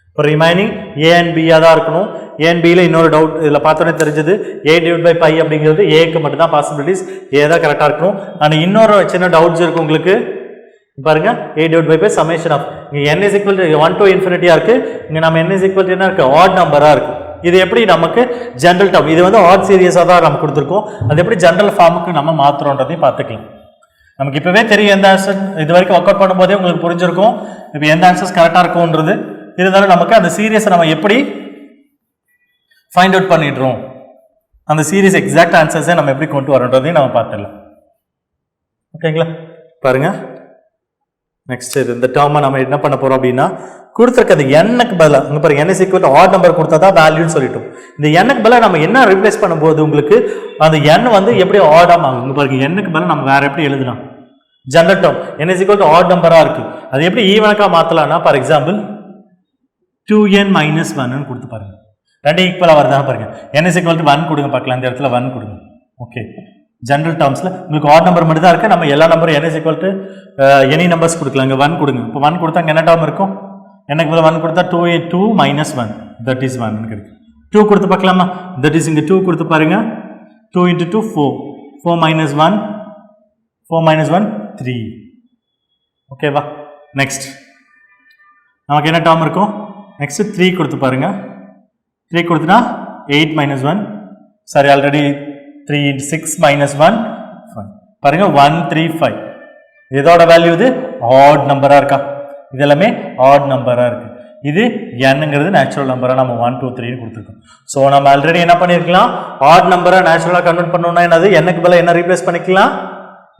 இப்போ ரிமைனிங் ஏ அண்ட் பியாக தான் இருக்கணும். ஏ அண்ட் பியில் இன்னொரு டவுட் இதில் பார்த்தோன்னே தெரிஞ்சது, ஏ டிவைட் பை பை அப்படிங்கிறது ஏக்கு மட்டும் தான் பாசிபிலிட்டிஸ், ஏ தான் கரெக்டாக இருக்கணும். ஆனால் இன்னொரு சின்ன டவுட்ஸ் இருக்கு உங்களுக்கு. பாருங்க, a divided by summation of இங்க n is equal to 1 to infinity இருக்கு. இங்க நம்ம n is equal to என்ன இருக்கு? odd நம்பரா இருக்கு. இது எப்படி நமக்கு ஜெனரல் டேர்ம், இது வந்து ஆட் சீரியஸா தான் நம்ம கொடுத்திருக்கோம். அது எப்படி ஜெனரல் ஃபார்முக்கு நம்ம மாத்துறோம்ன்றதையும் பார்த்துக்கலாம். நமக்கு இப்பவே தெரியும் எந்த ஆன்சர், இது வரைக்கும் ஒர்க் அவுட் பண்ணும்போதே உங்களுக்கு புரிஞ்சிருக்கும் இப்போ எந்த ஆன்சர்ஸ் கரெக்டா இருக்கும்ன்றது. இருந்தாலும் நமக்கு அந்த சீரியஸை நம்ம எப்படி ஃபைண்ட் அவுட் பண்ணிடுறோம், அந்த சீரியஸ் எக்ஸாக்ட் ஆன்சர்ஸை நம்ம எப்படி கொண்டு வரோன்றதையும் நம்ம பார்த்துடலாம். ஓகேங்களா? பாருங்க, நெக்ஸ்ட் இந்த டேர்மை நம்ம என்ன பண்ண போறோம் அப்படின்னா, கொடுத்துருக்கிறது எண்ணுக்கு பதிலாக இங்கே பாருங்க, n is equal to odd number கொடுத்தா தான் வேல்யூன்னு சொல்லிட்டோம். இந்த எண்ணுக்கு பதிலாக நம்ம என்ன ரிப்ளேஸ் பண்ணும்போது உங்களுக்கு அந்த எண் வந்து எப்படி ஆடாக ஆகும். இங்கே பாருங்க, எண்ணுக்கு பதிலாக நம்ம வேற எப்படி எழுதலாம்? General term n is equal to odd நம்பராக இருக்கு, அது எப்படி ஈவனுக்காக மாற்றலாம்னா, ஃபார் எக்ஸாம்பிள் 2n minus 1 கொடுத்து பாருங்க, ரெண்டு ஈக்குவலாக வருதான்னு பாருங்க. n is equal to 1 கொடுங்க பார்க்கலாம், இந்த இடத்துல 1 கொடுங்க. ஓகே, ஜெனரல் டேர்ம்ஸ்ல உங்களுக்கு ஆட் நம்பர் மட்டும் தான் இருக்கு. நம்ம எல்லா நம்பரும் n is equal to any numbers கொடுக்கலாம். இங்கே 1 கொடுங்க. இப்போ 1 கொடுத்தா என்ன டேர்ம் இருக்கும்? எனக்கு பதில் 1 கொடுத்தா 2 minus 1 that is 1 கிடைக்கும். 2 கொடுத்து பார்க்கலாமா? that is இங்கே 2 கொடுத்து பாருங்க. 2 into 2 4, 4 minus 1 3. ஓகேவா? நெக்ஸ்ட் நமக்கு என்ன டேர்ம் இருக்கும்? நெக்ஸ்ட் 3 கொடுத்து பாருங்க. 3 கொடுத்துனா 8 minus 1, sorry already 3 into 6 minus 1 பாருங்க 1 3 5. இதோட வேல்யூ இது ஆட் நம்பரா இருக்கா? இது எல்லாமே ஆட் நம்பரா இருக்கு. இது nங்கிறது நேச்சுரல் நம்பரா நம்ம 1 2 3 கொடுத்துருக்கோம். ஸோ நம்ம ஆல்ரெடி என்ன பண்ணிருக்கலாம், ஆட் நம்பரை நேச்சுரலா கன்வெர்ட் பண்ணணும்னா என்னது, n-க்கு பதிலா என்ன ரீப்ளேஸ் பண்ணிக்கலாம்?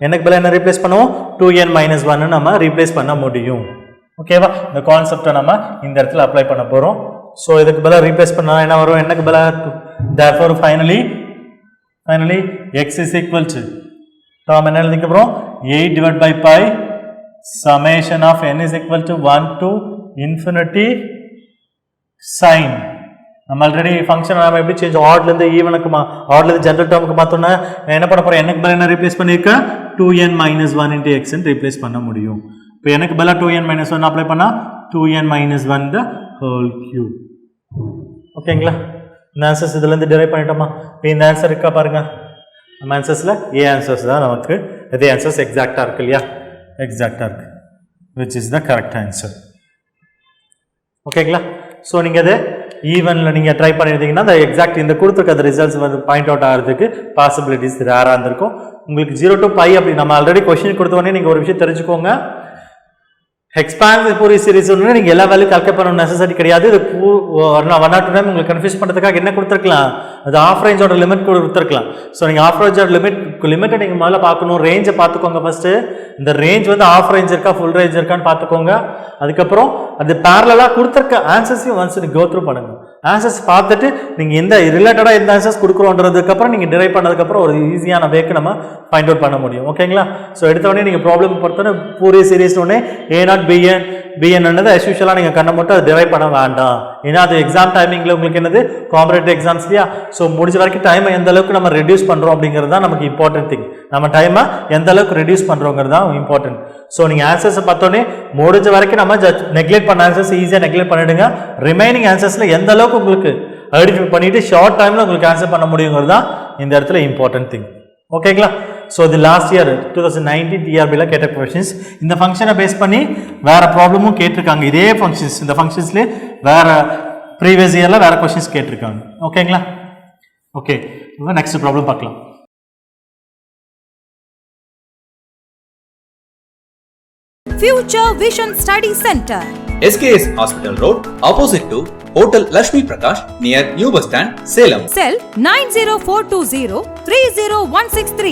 n-க்கு பதிலா என்ன ரீப்ளேஸ் பண்ணுவோம்? 2n minus 1 நம்ம ரீப்ளேஸ் பண்ண முடியும். ஓகேவா? இந்த கான்செப்டை நம்ம இந்த இடத்துல அப்ளை பண்ண போறோம். ஸோ இதுக்கு பதிலா ரீப்ளேஸ் பண்ணா என்ன வரும்? n-க்கு பதிலா therefore finally finally x is equal to term என்ன எழுதிக்க போறோம் 8 divided by pi summation of n is equal to 1 to infinity sin. நம்ம ஆல்ரெடி ஃபங்க்ஷன் நாம எப்படி சேஞ்ச் ஆட்ல இருந்து ஈவனுக்கு ஆட்ல இருந்து ஜெனரல் டேர்முக்கு மாத்தோம்னா என்ன பண்ண போறோம் n க்கு பதிலா என்ன ரீப்ளேஸ் பண்ணிருக்க 2n - 1 * x ன்னு ரீப்ளேஸ் பண்ண முடியும். இப்போ n க்கு பதிலா 2n - 1 அப்ளை பண்ணா 2n - 1 the whole cube. ஓகேங்களா? இந்த ஆன்சர்ஸ் இதுல இருந்து டிரைவ் பண்ணிட்டோமா? இப்போ இந்த ஆன்சர் இருக்கா பாருங்க. நம்ம ஆன்சர்ஸ்ல ஏ ஆன்சர்ஸ் தான் நமக்கு இதே ஆன்சர்ஸ் எக்ஸாக்ட்டா இருக்கு இல்லையா? எக்ஸாக்ட்டா இருக்கு. which is the correct answer. ஓகேங்களா? சோ நீங்க இத ஈவன்ல நீங்க ட்ரை பண்ணிருந்தீங்கன்னா அந்த எக்ஸாக்ட் இந்த கொடுத்திருக்க ரிசல்ட்ஸ் வந்து பாயிண்ட் அவுட் ஆகிறதுக்கு பாசிபிலிட்டிஸ் ரேரா இருந்திருக்கும். உங்களுக்கு 0 to pi அப்படி நம்ம ஆல்ரெடி क्वेश्चन கொடுத்த உடனே நீங்க ஒரு விஷயம் தெரிஞ்சுக்கோங்க. எக்ஸ்பாண்ட் ஃபோரியர் சீரிஸ் ஒன்று நீங்கள் எல்லா வேல்யூ கால்குலேட் பண்ண நெசசரி கிடையாது. இது 1 or 2 டைம் உங்களுக்கு கன்ஃபியூஸ் பண்ணுறதுக்காக என்ன கொடுத்துருக்கலாம், அது ஆஃப் ரேஞ்சோட லிமிட் கொடுத்துருக்கலாம். ஸோ நீங்கள் ஆஃப் ரேஞ்சோட லிமிட்டை நீங்கள் முதல்ல பார்க்கணும். ரேஞ்சை பார்த்துக்கோங்க ஃபர்ஸ்ட்டு. இந்த ரேஞ்ச் வந்து ஆஃப் ரேஞ்ச் இருக்கா ஃபுல் ரேஞ்ச் இருக்கான்னு பார்த்துக்கோங்க. அதுக்கப்புறம் அது பேரலாக கொடுத்துருக்க ஆன்சர்ஸையும் ஒன்ஸ் நீங்கள் கோ த்ரூ பண்ணுங்க. ஆன்சர்ஸ் பார்த்துட்டு நீங்கள் எந்த ரிலேட்டடாக எந்த ஆன்சர்ஸ் கொடுக்குறோன்றதுக்கப்புறம் நீங்கள் டிரைவ் பண்ணதுக்கப்புறம் ஒரு ஈஸியான வேக்கு நம்ம ஃபைண்ட் அவுட் பண்ண முடியும். ஓகேங்களா? ஸோ எடுத்தோடனே நீங்கள் ப்ராப்ளம் பொறுத்தவரை ஃபோரியர் சீரிஸ் ஒன்னே A0 BN என்னது as usual நீங்க கண்ண மட்டும் அதை டிரைவ் பண்ண வேண்டாம். ஏன்னா அது எக்ஸாம் டைமிங்ல உங்களுக்கு என்னது காம்படிட்டிவ் எக்ஸாம்ஸ் இல்லையா? ஸோ முடிஞ்ச வரைக்கும் டைமை எந்த அளவுக்கு நம்ம ரெடியூஸ் பண்றோம் அப்படிங்கிறது தான் நமக்கு இம்பார்ட்டன்ட் திங். நம்ம டைமை எந்த அளவுக்கு ரெடியூஸ் பண்றோங்கிறது தான் இம்பார்ட்டன்ட். ஸோ நீங்க ஆன்சர்ஸ் பார்த்தோன்னே முடிஞ்ச வரைக்கும் நம்ம நெக்லெக்ட் பண்ண ஆன்சர்ஸ் ஈஸியா நெக்லெக்ட் பண்ணிடுங்க. ரிமைனிங் ஆன்சர்ஸ்ல எந்த அளவுக்கு உங்களுக்கு ஐடென்டிஃபை பண்ணிட்டு ஷார்ட் டைம்ல உங்களுக்கு ஆன்சர் பண்ண முடியுங்கிறது தான் இந்த இடத்துல இம்பார்ட்டன்ட் திங். ஓகேங்களா? ஸோ இது லாஸ்ட் இயர் 2019 டிஆர்பியில் கேட்ட கொஷின்ஸ். இந்த ஃபங்க்ஷனை பேஸ் பண்ணி வேற ப்ராப்ளமும் கேட்டிருக்காங்க. இதே ஃபங்க்ஷன்ஸ் இந்த ஃபங்க்ஷன்ஸ்லேயே வேற ப்ரீவியஸ் இயரில் வேற கொஷின்ஸ் கேட்டிருக்காங்க. ஓகேங்களா? ஓகே, நெக்ஸ்ட் ப்ராப்ளம் பார்க்கலாம். Future Vision Study Center, SKS Hospital Road, opposite to Hotel Lakshmi Prakash, near New Bus Stand, Salem. Cell 90420 30163.